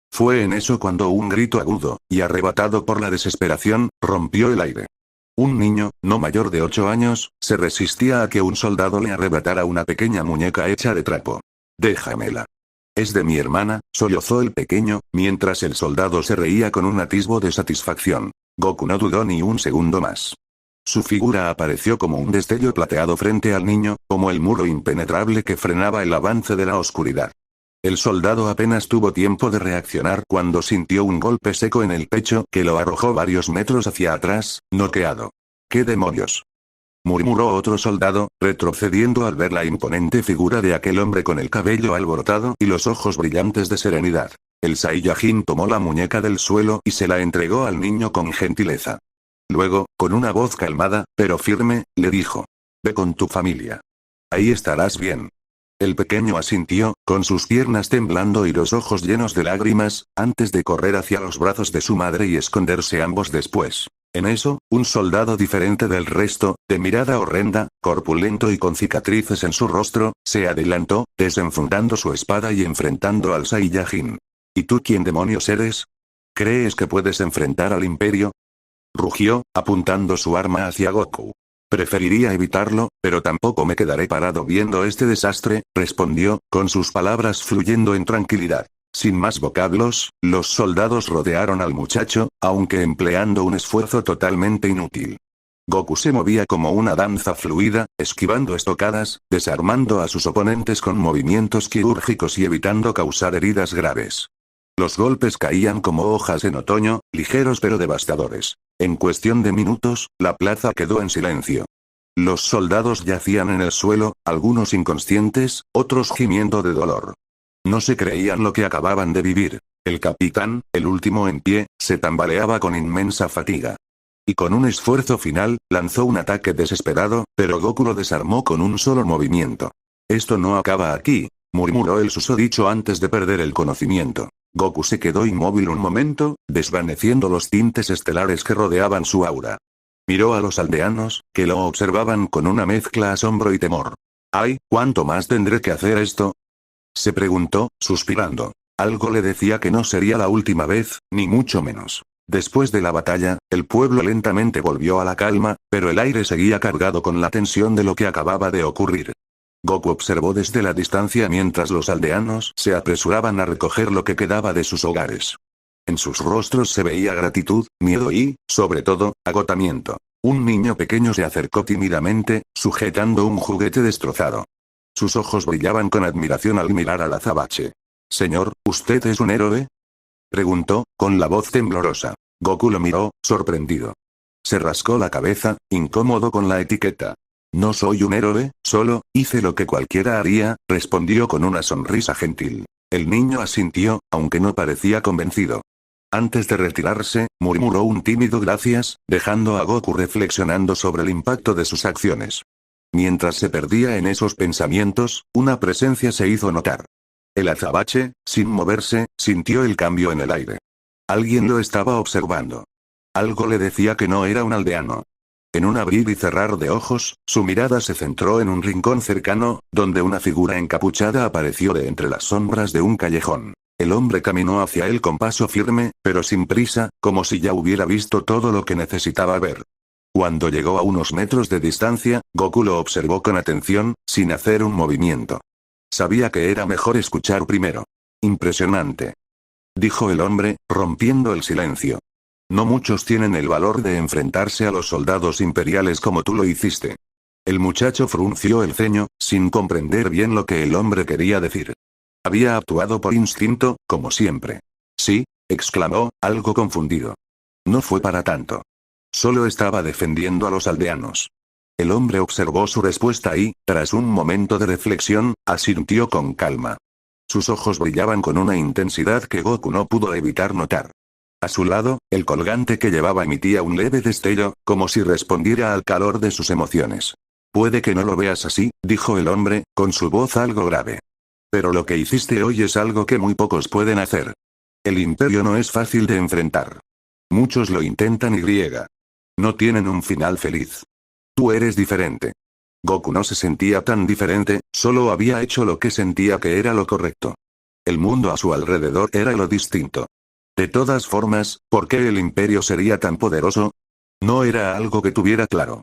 Fue en eso cuando un grito agudo, y arrebatado por la desesperación, rompió el aire. Un niño, no mayor de 8 años, se resistía a que un soldado le arrebatara una pequeña muñeca hecha de trapo. «Déjamela. Es de mi hermana», sollozó el pequeño, mientras el soldado se reía con un atisbo de satisfacción. Goku no dudó ni un segundo más. Su figura apareció como un destello plateado frente al niño, como el muro impenetrable que frenaba el avance de la oscuridad. El soldado apenas tuvo tiempo de reaccionar cuando sintió un golpe seco en el pecho que lo arrojó varios metros hacia atrás, noqueado. «¿Qué demonios?», murmuró otro soldado, retrocediendo al ver la imponente figura de aquel hombre con el cabello alborotado y los ojos brillantes de serenidad. El Saiyajin tomó la muñeca del suelo y se la entregó al niño con gentileza. Luego, con una voz calmada, pero firme, le dijo: «Ve con tu familia. Ahí estarás bien». El pequeño asintió, con sus piernas temblando y los ojos llenos de lágrimas, antes de correr hacia los brazos de su madre y esconderse ambos después. En eso, un soldado diferente del resto, de mirada horrenda, corpulento y con cicatrices en su rostro, se adelantó, desenfundando su espada y enfrentando al Saiyajin. «¿Y tú quién demonios eres? ¿Crees que puedes enfrentar al Imperio?», rugió, apuntando su arma hacia Goku. «Preferiría evitarlo, pero tampoco me quedaré parado viendo este desastre», respondió, con sus palabras fluyendo en tranquilidad. Sin más vocablos, los soldados rodearon al muchacho, aunque empleando un esfuerzo totalmente inútil. Goku se movía como una danza fluida, esquivando estocadas, desarmando a sus oponentes con movimientos quirúrgicos y evitando causar heridas graves. Los golpes caían como hojas en otoño, ligeros pero devastadores. En cuestión de minutos, la plaza quedó en silencio. Los soldados yacían en el suelo, algunos inconscientes, otros gimiendo de dolor. No se creían lo que acababan de vivir. El capitán, el último en pie, se tambaleaba con inmensa fatiga. Y con un esfuerzo final, lanzó un ataque desesperado, pero Goku lo desarmó con un solo movimiento. Esto no acaba aquí, murmuró el susodicho antes de perder el conocimiento. Goku se quedó inmóvil un momento, desvaneciendo los tintes estelares que rodeaban su aura. Miró a los aldeanos, que lo observaban con una mezcla asombro y temor. ¡Ay, cuánto más tendré que hacer esto! Se preguntó, suspirando. Algo le decía que no sería la última vez, ni mucho menos. Después de la batalla, el pueblo lentamente volvió a la calma, pero el aire seguía cargado con la tensión de lo que acababa de ocurrir. Goku observó desde la distancia mientras los aldeanos se apresuraban a recoger lo que quedaba de sus hogares. En sus rostros se veía gratitud, miedo y, sobre todo, agotamiento. Un niño pequeño se acercó tímidamente, sujetando un juguete destrozado. Sus ojos brillaban con admiración al mirar al azabache. «Señor, ¿usted es un héroe?», preguntó, con la voz temblorosa. Goku lo miró, sorprendido. Se rascó la cabeza, incómodo con la etiqueta. «No soy un héroe, solo hice lo que cualquiera haría», respondió con una sonrisa gentil. El niño asintió, aunque no parecía convencido. Antes de retirarse, murmuró un tímido gracias, dejando a Goku reflexionando sobre el impacto de sus acciones. Mientras se perdía en esos pensamientos, una presencia se hizo notar. El azabache, sin moverse, sintió el cambio en el aire. Alguien lo estaba observando. Algo le decía que no era un aldeano. En un abrir y cerrar de ojos, su mirada se centró en un rincón cercano, donde una figura encapuchada apareció de entre las sombras de un callejón. El hombre caminó hacia él con paso firme, pero sin prisa, como si ya hubiera visto todo lo que necesitaba ver. Cuando llegó a unos metros de distancia, Goku lo observó con atención, sin hacer un movimiento. Sabía que era mejor escuchar primero. «Impresionante», dijo el hombre, rompiendo el silencio. «No muchos tienen el valor de enfrentarse a los soldados imperiales como tú lo hiciste». El muchacho frunció el ceño, sin comprender bien lo que el hombre quería decir. Había actuado por instinto, como siempre. «Sí», exclamó, algo confundido. «No fue para tanto. Solo estaba defendiendo a los aldeanos». El hombre observó su respuesta y, tras un momento de reflexión, asintió con calma. Sus ojos brillaban con una intensidad que Goku no pudo evitar notar. A su lado, el colgante que llevaba emitía un leve destello, como si respondiera al calor de sus emociones. «Puede que no lo veas así», dijo el hombre, con su voz algo grave. «Pero lo que hiciste hoy es algo que muy pocos pueden hacer. El imperio no es fácil de enfrentar. Muchos lo intentan y no tienen un final feliz. Tú eres diferente». Goku no se sentía tan diferente, solo había hecho lo que sentía que era lo correcto. El mundo a su alrededor era lo distinto. De todas formas, ¿por qué el imperio sería tan poderoso? No era algo que tuviera claro.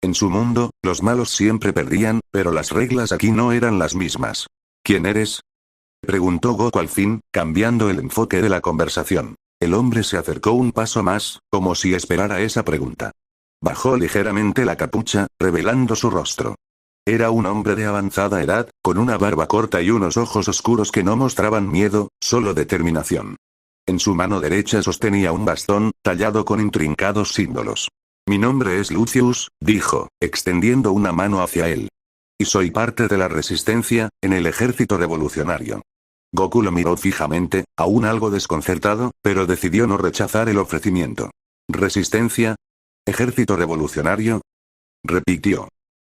En su mundo, los malos siempre perdían, pero las reglas aquí no eran las mismas. «¿Quién eres?», preguntó Goku al fin, cambiando el enfoque de la conversación. El hombre se acercó un paso más, como si esperara esa pregunta. Bajó ligeramente la capucha, revelando su rostro. Era un hombre de avanzada edad, con una barba corta y unos ojos oscuros que no mostraban miedo, solo determinación. En su mano derecha sostenía un bastón, tallado con intrincados símbolos. «Mi nombre es Lucius», dijo, extendiendo una mano hacia él. «Y soy parte de la resistencia, en el ejército revolucionario». Goku lo miró fijamente, aún algo desconcertado, pero decidió no rechazar el ofrecimiento. «¿Resistencia? ¿Ejército revolucionario?», repitió.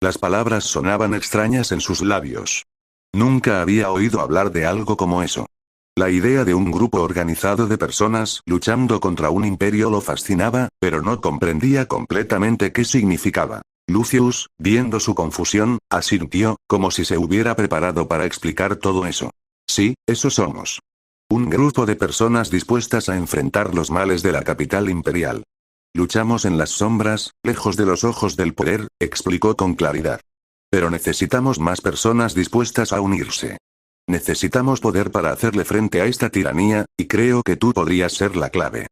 Las palabras sonaban extrañas en sus labios. Nunca había oído hablar de algo como eso. La idea de un grupo organizado de personas luchando contra un imperio lo fascinaba, pero no comprendía completamente qué significaba. Lucius, viendo su confusión, asintió, como si se hubiera preparado para explicar todo eso. «Sí, eso somos. Un grupo de personas dispuestas a enfrentar los males de la capital imperial. Luchamos en las sombras, lejos de los ojos del poder», explicó con claridad. «Pero necesitamos más personas dispuestas a unirse. Necesitamos poder para hacerle frente a esta tiranía, y creo que tú podrías ser la clave».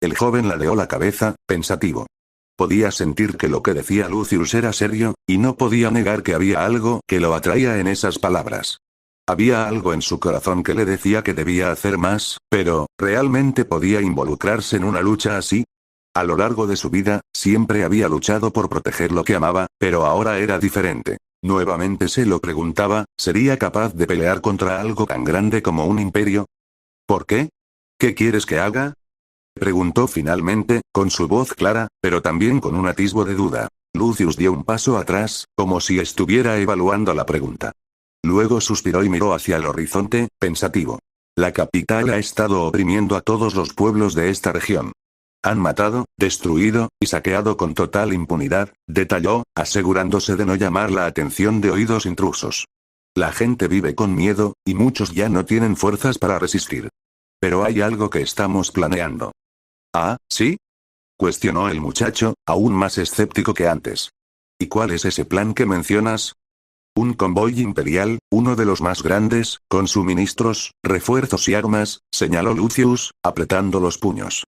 El joven ladeó la cabeza, pensativo. Podía sentir que lo que decía Lucius era serio, y no podía negar que había algo que lo atraía en esas palabras. Había algo en su corazón que le decía que debía hacer más, pero, ¿realmente podía involucrarse en una lucha así? A lo largo de su vida, siempre había luchado por proteger lo que amaba, pero ahora era diferente. Nuevamente se lo preguntaba, ¿sería capaz de pelear contra algo tan grande como un imperio? ¿Por qué? ¿Qué quieres que haga?, preguntó finalmente, con su voz clara, pero también con un atisbo de duda. Lucius dio un paso atrás, como si estuviera evaluando la pregunta. Luego suspiró y miró hacia el horizonte, pensativo. La capital ha estado oprimiendo a todos los pueblos de esta región. Han matado, destruido, y saqueado con total impunidad, detalló, asegurándose de no llamar la atención de oídos intrusos. La gente vive con miedo, y muchos ya no tienen fuerzas para resistir. Pero hay algo que estamos planeando. ¿Ah, sí? Cuestionó el muchacho, aún más escéptico que antes. ¿Y cuál es ese plan que mencionas? Un convoy imperial, uno de los más grandes, con suministros, refuerzos y armas, señaló Lucius, apretando los puños.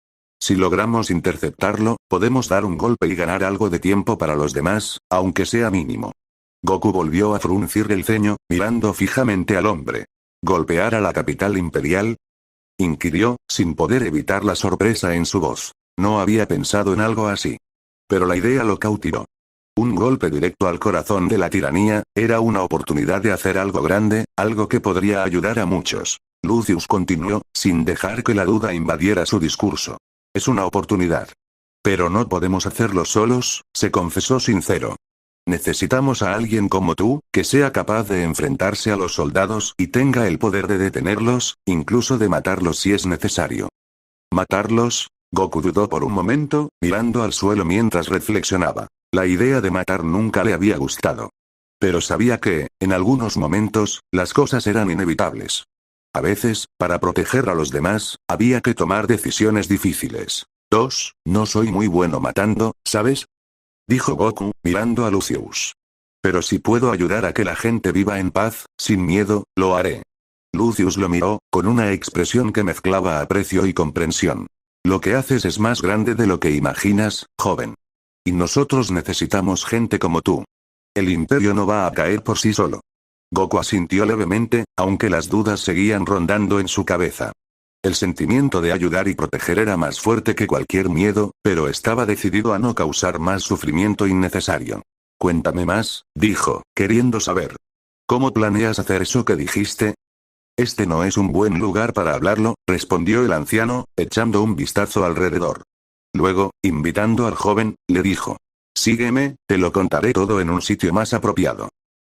Si logramos interceptarlo, podemos dar un golpe y ganar algo de tiempo para los demás, aunque sea mínimo. Goku volvió a fruncir el ceño, mirando fijamente al hombre. ¿Golpear a la capital imperial? Inquirió, sin poder evitar la sorpresa en su voz. No había pensado en algo así. Pero la idea lo cautivó. Un golpe directo al corazón de la tiranía, era una oportunidad de hacer algo grande, algo que podría ayudar a muchos. Lucius continuó, sin dejar que la duda invadiera su discurso. Es una oportunidad. Pero no podemos hacerlo solos, se confesó sincero. Necesitamos a alguien como tú, que sea capaz de enfrentarse a los soldados y tenga el poder de detenerlos, incluso de matarlos si es necesario. ¿Matarlos? Goku dudó por un momento, mirando al suelo mientras reflexionaba. La idea de matar nunca le había gustado. Pero sabía que, en algunos momentos, las cosas eran inevitables. A veces, para proteger a los demás, había que tomar decisiones difíciles. No soy muy bueno matando, ¿sabes? Dijo Goku, mirando a Lucius. Pero si puedo ayudar a que la gente viva en paz, sin miedo, lo haré. Lucius lo miró, con una expresión que mezclaba aprecio y comprensión. Lo que haces es más grande de lo que imaginas, joven. Y nosotros necesitamos gente como tú. El imperio no va a caer por sí solo. Goku asintió levemente, aunque las dudas seguían rondando en su cabeza. El sentimiento de ayudar y proteger era más fuerte que cualquier miedo, pero estaba decidido a no causar más sufrimiento innecesario. Cuéntame más, dijo, queriendo saber. ¿Cómo planeas hacer eso que dijiste? Este no es un buen lugar para hablarlo, respondió el anciano, echando un vistazo alrededor. Luego, invitando al joven, le dijo. Sígueme, te lo contaré todo en un sitio más apropiado.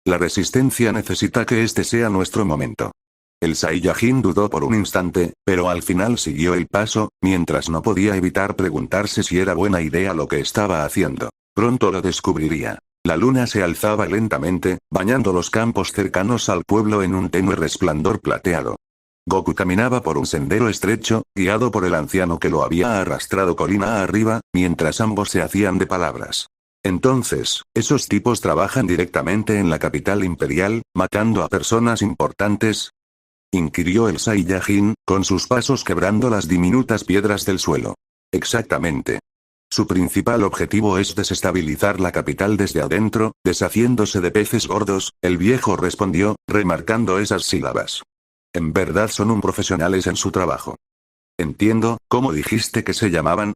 La resistencia necesita que este sea nuestro momento. El Saiyajin dudó por un instante, pero al final siguió el paso, mientras no podía evitar preguntarse si era buena idea lo que estaba haciendo. Pronto lo descubriría. La luna se alzaba lentamente, bañando los campos cercanos al pueblo en un tenue resplandor plateado. Goku caminaba por un sendero estrecho, guiado por el anciano que lo había arrastrado colina arriba, mientras ambos se hacían de palabras. Entonces, ¿esos tipos trabajan directamente en la capital imperial, matando a personas importantes? Inquirió el Saiyajin, con sus pasos quebrando las diminutas piedras del suelo. Exactamente. Su principal objetivo es desestabilizar la capital desde adentro, deshaciéndose de peces gordos, el viejo respondió, remarcando esas sílabas. En verdad son un profesionales en su trabajo. Entiendo, ¿cómo dijiste que se llamaban?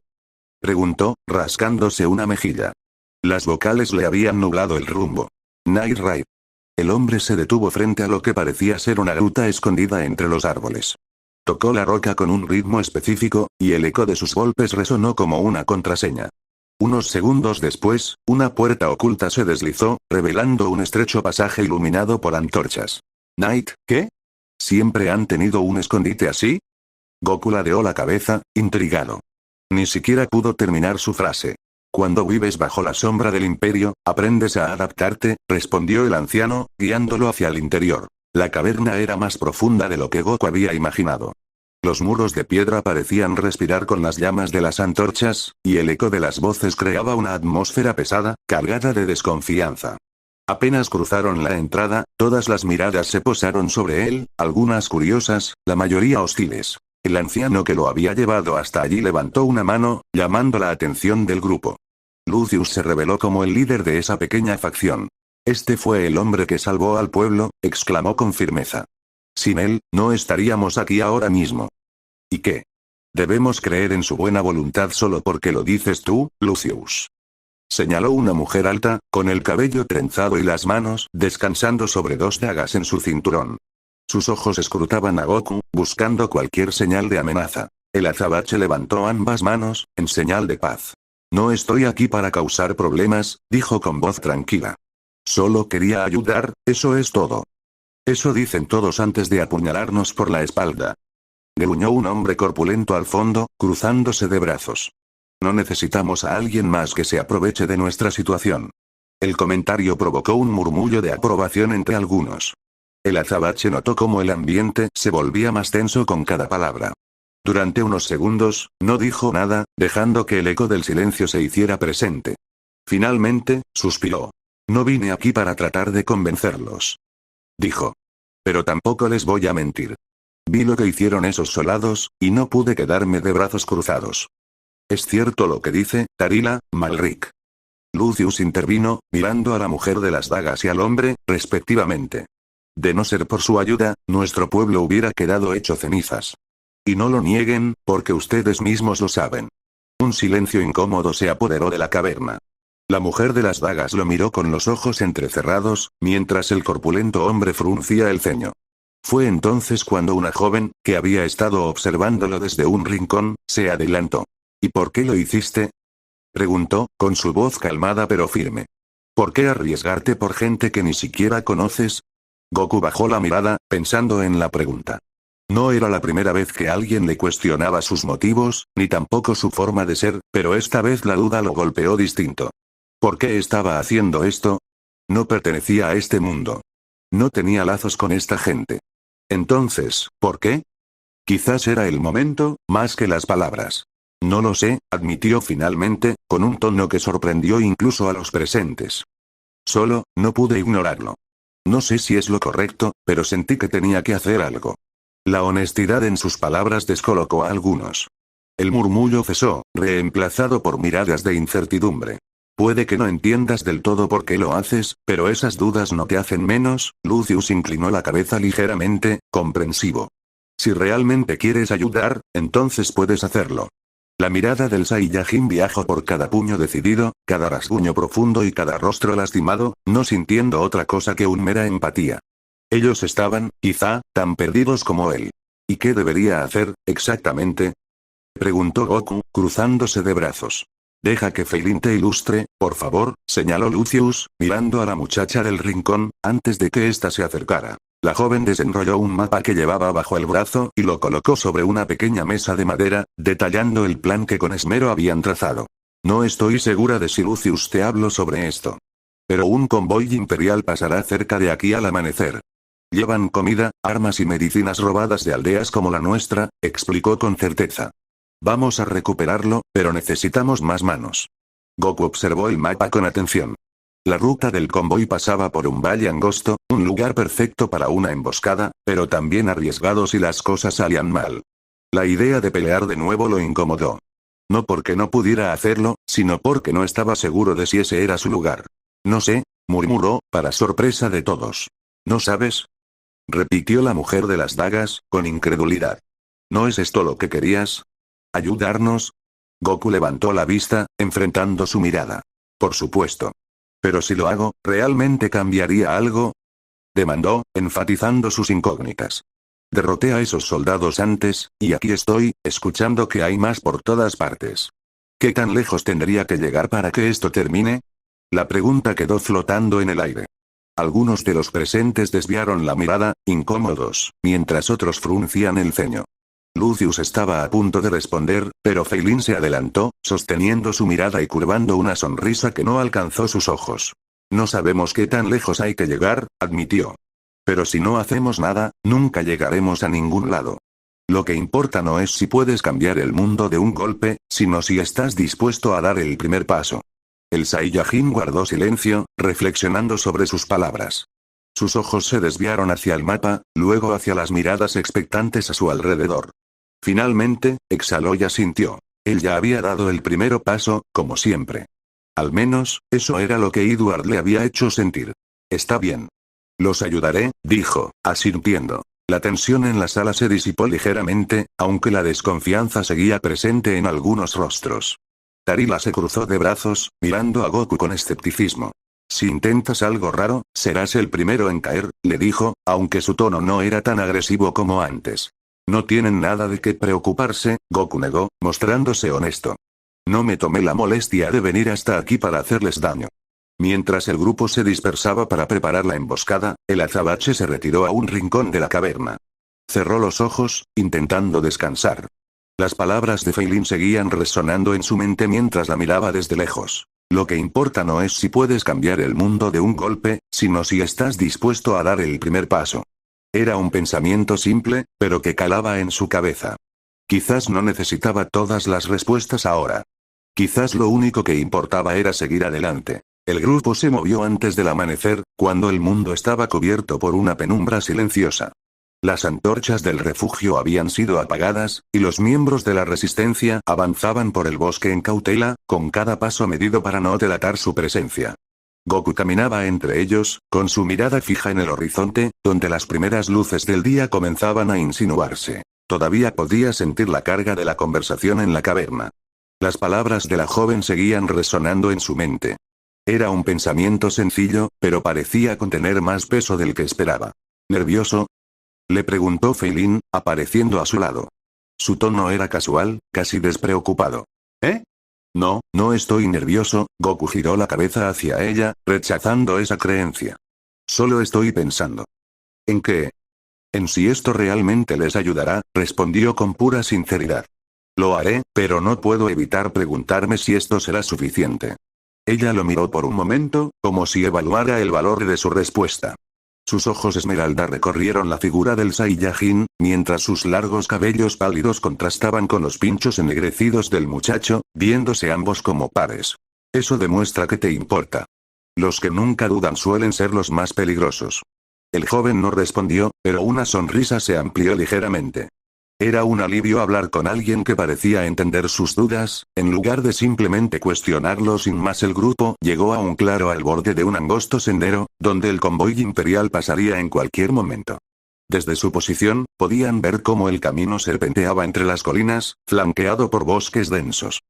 Preguntó, rascándose una mejilla. Las vocales le habían nublado el rumbo. Night Ride. El hombre se detuvo frente a lo que parecía ser una gruta escondida entre los árboles. Tocó la roca con un ritmo específico, y el eco de sus golpes resonó como una contraseña. Unos segundos después, una puerta oculta se deslizó, revelando un estrecho pasaje iluminado por antorchas. ¿Night, qué? ¿Siempre han tenido un escondite así? Goku ladeó la cabeza, intrigado. Ni siquiera pudo terminar su frase. Cuando vives bajo la sombra del imperio, aprendes a adaptarte, respondió el anciano, guiándolo hacia el interior. La caverna era más profunda de lo que Goku había imaginado. Los muros de piedra parecían respirar con las llamas de las antorchas, y el eco de las voces creaba una atmósfera pesada, cargada de desconfianza. Apenas cruzaron la entrada, todas las miradas se posaron sobre él, algunas curiosas, la mayoría hostiles. El anciano que lo había llevado hasta allí levantó una mano, llamando la atención del grupo. Lucius se reveló como el líder de esa pequeña facción. Este fue el hombre que salvó al pueblo, exclamó con firmeza. Sin él, no estaríamos aquí ahora mismo. ¿Y qué? ¿Debemos creer en su buena voluntad solo porque lo dices tú, Lucius? Señaló una mujer alta, con el cabello trenzado y las manos descansando sobre dos dagas en su cinturón. Sus ojos escrutaban a Goku, buscando cualquier señal de amenaza. El azabache levantó ambas manos, en señal de paz. No estoy aquí para causar problemas, dijo con voz tranquila. Solo quería ayudar, eso es todo. Eso dicen todos antes de apuñalarnos por la espalda. Gruñó un hombre corpulento al fondo, cruzándose de brazos. No necesitamos a alguien más que se aproveche de nuestra situación. El comentario provocó un murmullo de aprobación entre algunos. El azabache notó cómo el ambiente se volvía más tenso con cada palabra. Durante unos segundos, no dijo nada, dejando que el eco del silencio se hiciera presente. Finalmente, suspiró. No vine aquí para tratar de convencerlos. Dijo. Pero tampoco les voy a mentir. Vi lo que hicieron esos soldados, y no pude quedarme de brazos cruzados. Es cierto lo que dice, Tarila, Malric. Lucius intervino, mirando a la mujer de las dagas y al hombre, respectivamente. De no ser por su ayuda, nuestro pueblo hubiera quedado hecho cenizas. Y no lo nieguen, porque ustedes mismos lo saben. Un silencio incómodo se apoderó de la caverna. La mujer de las dagas lo miró con los ojos entrecerrados, mientras el corpulento hombre fruncía el ceño. Fue entonces cuando una joven, que había estado observándolo desde un rincón, se adelantó. ¿Y por qué lo hiciste? Preguntó, con su voz calmada pero firme. ¿Por qué arriesgarte por gente que ni siquiera conoces? Goku bajó la mirada, pensando en la pregunta. No era la primera vez que alguien le cuestionaba sus motivos, ni tampoco su forma de ser, pero esta vez la duda lo golpeó distinto. ¿Por qué estaba haciendo esto? No pertenecía a este mundo. No tenía lazos con esta gente. Entonces, ¿por qué? Quizás era el momento, más que las palabras. No lo sé, admitió finalmente, con un tono que sorprendió incluso a los presentes. Solo, no pude ignorarlo. No sé si es lo correcto, pero sentí que tenía que hacer algo. La honestidad en sus palabras descolocó a algunos. El murmullo cesó, reemplazado por miradas de incertidumbre. Puede que no entiendas del todo por qué lo haces, pero esas dudas no te hacen menos. Lucius inclinó la cabeza ligeramente, comprensivo. Si realmente quieres ayudar, entonces puedes hacerlo. La mirada del Saiyajin viajó por cada puño decidido, cada rasguño profundo y cada rostro lastimado, no sintiendo otra cosa que una mera empatía. Ellos estaban, quizá, tan perdidos como él. ¿Y qué debería hacer, exactamente? Preguntó Goku, cruzándose de brazos. Deja que Feilin te ilustre, por favor, señaló Lucius, mirando a la muchacha del rincón, antes de que ésta se acercara. La joven desenrolló un mapa que llevaba bajo el brazo y lo colocó sobre una pequeña mesa de madera, detallando el plan que con esmero habían trazado. No estoy segura de si Lucius te habló sobre esto. Pero un convoy imperial pasará cerca de aquí al amanecer. Llevan comida, armas y medicinas robadas de aldeas como la nuestra, explicó con certeza. Vamos a recuperarlo, pero necesitamos más manos. Goku observó el mapa con atención. La ruta del convoy pasaba por un valle angosto, un lugar perfecto para una emboscada, pero también arriesgado si las cosas salían mal. La idea de pelear de nuevo lo incomodó. No porque no pudiera hacerlo, sino porque no estaba seguro de si ese era su lugar. No sé, murmuró, para sorpresa de todos. ¿No sabes? Repitió la mujer de las dagas, con incredulidad. ¿No es esto lo que querías? ¿Ayudarnos? Goku levantó la vista, enfrentando su mirada. Por supuesto. Pero si lo hago, ¿realmente cambiaría algo? Demandó, enfatizando sus incógnitas. Derroté a esos soldados antes, y aquí estoy, escuchando que hay más por todas partes. ¿Qué tan lejos tendría que llegar para que esto termine? La pregunta quedó flotando en el aire. Algunos de los presentes desviaron la mirada, incómodos, mientras otros fruncían el ceño. Lucius estaba a punto de responder, pero Feilin se adelantó, sosteniendo su mirada y curvando una sonrisa que no alcanzó sus ojos. No sabemos qué tan lejos hay que llegar, admitió. Pero si no hacemos nada, nunca llegaremos a ningún lado. Lo que importa no es si puedes cambiar el mundo de un golpe, sino si estás dispuesto a dar el primer paso. El Saiyajin guardó silencio, reflexionando sobre sus palabras. Sus ojos se desviaron hacia el mapa, luego hacia las miradas expectantes a su alrededor. Finalmente, exhaló y asintió. Él ya había dado el primer paso, como siempre. Al menos, eso era lo que Edward le había hecho sentir. Está bien. Los ayudaré, dijo, asintiendo. La tensión en la sala se disipó ligeramente, aunque la desconfianza seguía presente en algunos rostros. Tarila se cruzó de brazos, mirando a Goku con escepticismo. Si intentas algo raro, serás el primero en caer, le dijo, aunque su tono no era tan agresivo como antes. No tienen nada de qué preocuparse, Goku negó, mostrándose honesto. No me tomé la molestia de venir hasta aquí para hacerles daño. Mientras el grupo se dispersaba para preparar la emboscada, el azabache se retiró a un rincón de la caverna. Cerró los ojos, intentando descansar. Las palabras de Feilin seguían resonando en su mente mientras la miraba desde lejos. Lo que importa no es si puedes cambiar el mundo de un golpe, sino si estás dispuesto a dar el primer paso. Era un pensamiento simple, pero que calaba en su cabeza. Quizás no necesitaba todas las respuestas ahora. Quizás lo único que importaba era seguir adelante. El grupo se movió antes del amanecer, cuando el mundo estaba cubierto por una penumbra silenciosa. Las antorchas del refugio habían sido apagadas, y los miembros de la resistencia avanzaban por el bosque en cautela, con cada paso medido para no delatar su presencia. Goku caminaba entre ellos, con su mirada fija en el horizonte, donde las primeras luces del día comenzaban a insinuarse. Todavía podía sentir la carga de la conversación en la caverna. Las palabras de la joven seguían resonando en su mente. Era un pensamiento sencillo, pero parecía contener más peso del que esperaba. ¿Nervioso?, le preguntó Feilin, apareciendo a su lado. Su tono era casual, casi despreocupado. ¿Eh? No, no estoy nervioso. Goku giró la cabeza hacia ella, rechazando esa creencia. Solo estoy pensando. ¿En qué? En si esto realmente les ayudará, respondió con pura sinceridad. Lo haré, pero no puedo evitar preguntarme si esto será suficiente. Ella lo miró por un momento, como si evaluara el valor de su respuesta. Sus ojos esmeralda recorrieron la figura del Saiyajin, mientras sus largos cabellos pálidos contrastaban con los pinchos ennegrecidos del muchacho, viéndose ambos como pares. Eso demuestra que te importa. Los que nunca dudan suelen ser los más peligrosos. El joven no respondió, pero una sonrisa se amplió ligeramente. Era un alivio hablar con alguien que parecía entender sus dudas, en lugar de simplemente cuestionarlo sin más. El grupo llegó a un claro al borde de un angosto sendero, donde el convoy imperial pasaría en cualquier momento. Desde su posición, podían ver cómo el camino serpenteaba entre las colinas, flanqueado por bosques densos.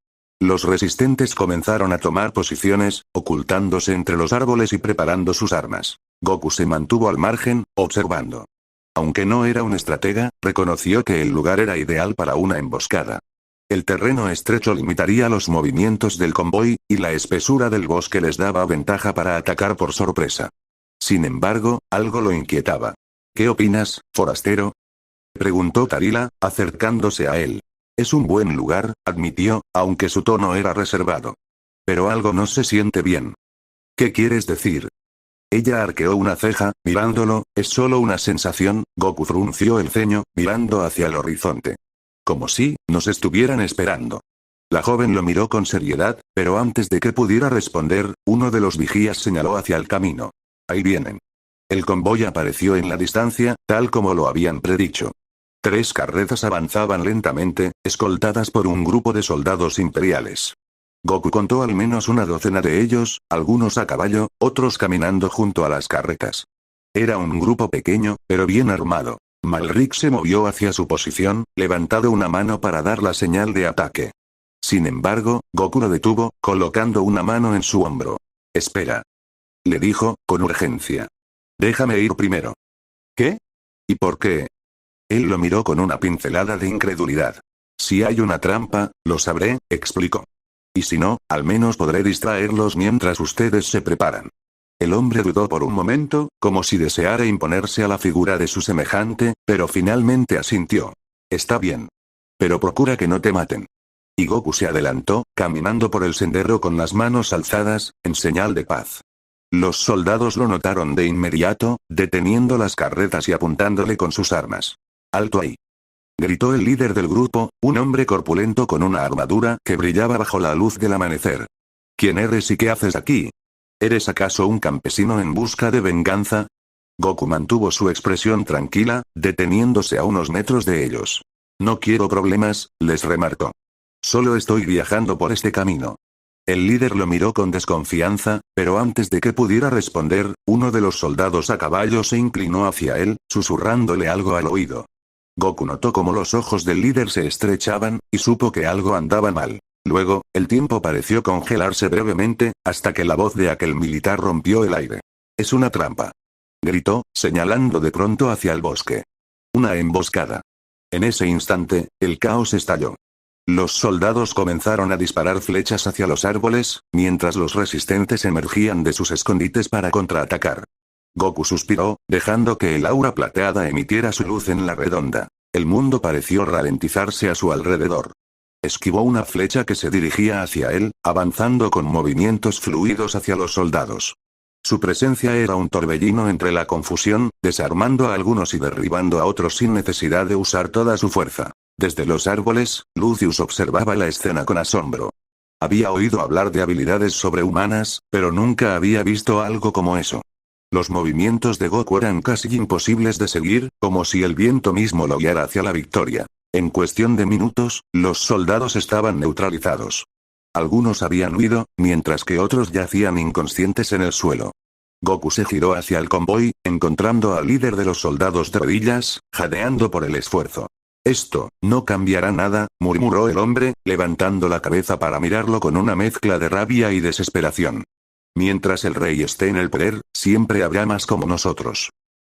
Los resistentes comenzaron a tomar posiciones, ocultándose entre los árboles y preparando sus armas. Goku se mantuvo al margen, observando. Aunque no era un estratega, reconoció que el lugar era ideal para una emboscada. El terreno estrecho limitaría los movimientos del convoy, y la espesura del bosque les daba ventaja para atacar por sorpresa. Sin embargo, algo lo inquietaba. ¿Qué opinas, forastero?, preguntó Tarila, acercándose a él. Es un buen lugar, admitió, aunque su tono era reservado. Pero algo no se siente bien. ¿Qué quieres decir? Ella arqueó una ceja, mirándolo. Es solo una sensación. Goku frunció el ceño, mirando hacia el horizonte. Como si nos estuvieran esperando. La joven lo miró con seriedad, pero antes de que pudiera responder, uno de los vigías señaló hacia el camino. Ahí vienen. El convoy apareció en la distancia, tal como lo habían predicho. 3 carretas avanzaban lentamente, escoltadas por un grupo de soldados imperiales. Goku contó al menos una docena de ellos, algunos a caballo, otros caminando junto a las carretas. Era un grupo pequeño, pero bien armado. Malrik se movió hacia su posición, levantando una mano para dar la señal de ataque. Sin embargo, Goku lo detuvo, colocando una mano en su hombro. Espera. Le dijo, con urgencia. Déjame ir primero. ¿Qué? ¿Y por qué? Él lo miró con una pincelada de incredulidad. Si hay una trampa, lo sabré, explicó. Y si no, al menos podré distraerlos mientras ustedes se preparan. El hombre dudó por un momento, como si deseara imponerse a la figura de su semejante, pero finalmente asintió. Está bien. Pero procura que no te maten. Y Goku se adelantó, caminando por el sendero con las manos alzadas, en señal de paz. Los soldados lo notaron de inmediato, deteniendo las carretas y apuntándole con sus armas. ¡Alto ahí!, gritó el líder del grupo, un hombre corpulento con una armadura que brillaba bajo la luz del amanecer. ¿Quién eres y qué haces aquí? ¿Eres acaso un campesino en busca de venganza? Goku mantuvo su expresión tranquila, deteniéndose a unos metros de ellos. No quiero problemas, les remarcó. Solo estoy viajando por este camino. El líder lo miró con desconfianza, pero antes de que pudiera responder, uno de los soldados a caballo se inclinó hacia él, susurrándole algo al oído. Goku notó cómo los ojos del líder se estrechaban, y supo que algo andaba mal. Luego, el tiempo pareció congelarse brevemente, hasta que la voz de aquel militar rompió el aire. Es una trampa. Gritó, señalando de pronto hacia el bosque. Una emboscada. En ese instante, el caos estalló. Los soldados comenzaron a disparar flechas hacia los árboles, mientras los resistentes emergían de sus escondites para contraatacar. Goku suspiró, dejando que el aura plateada emitiera su luz en la redonda. El mundo pareció ralentizarse a su alrededor. Esquivó una flecha que se dirigía hacia él, avanzando con movimientos fluidos hacia los soldados. Su presencia era un torbellino entre la confusión, desarmando a algunos y derribando a otros sin necesidad de usar toda su fuerza. Desde los árboles, Lucius observaba la escena con asombro. Había oído hablar de habilidades sobrehumanas, pero nunca había visto algo como eso. Los movimientos de Goku eran casi imposibles de seguir, como si el viento mismo lo guiara hacia la victoria. En cuestión de minutos, los soldados estaban neutralizados. Algunos habían huido, mientras que otros yacían inconscientes en el suelo. Goku se giró hacia el convoy, encontrando al líder de los soldados de rodillas, jadeando por el esfuerzo. «Esto, no cambiará nada», murmuró el hombre, levantando la cabeza para mirarlo con una mezcla de rabia y desesperación. «Mientras el rey esté en el poder, siempre habrá más como nosotros.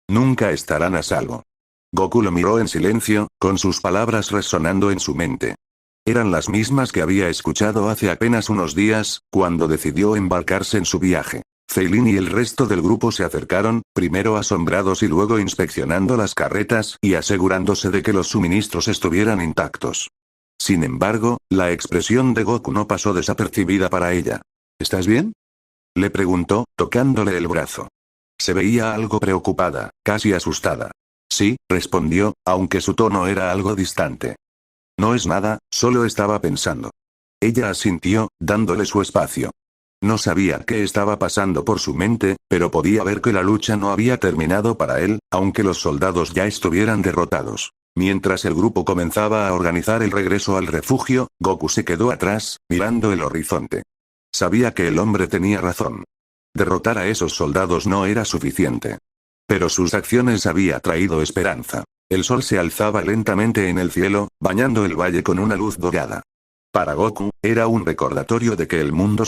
Nunca estarán a salvo». Goku lo miró en silencio, con sus palabras resonando en su mente. Eran las mismas que había escuchado hace apenas unos días, cuando decidió embarcarse en su viaje. Feilin y el resto del grupo se acercaron, primero asombrados y luego inspeccionando las carretas y asegurándose de que los suministros estuvieran intactos. Sin embargo, la expresión de Goku no pasó desapercibida para ella. ¿Estás bien?, le preguntó, tocándole el brazo. Se veía algo preocupada, casi asustada. Sí, respondió, aunque su tono era algo distante. No es nada, solo estaba pensando. Ella asintió, dándole su espacio. No sabía qué estaba pasando por su mente, pero podía ver que la lucha no había terminado para él, aunque los soldados ya estuvieran derrotados. Mientras el grupo comenzaba a organizar el regreso al refugio, Goku se quedó atrás, mirando el horizonte. Sabía que el hombre tenía razón. Derrotar a esos soldados no era suficiente. Pero sus acciones había traído esperanza. El sol se alzaba lentamente en el cielo, bañando el valle con una luz dorada. Para Goku, era un recordatorio de que el mundo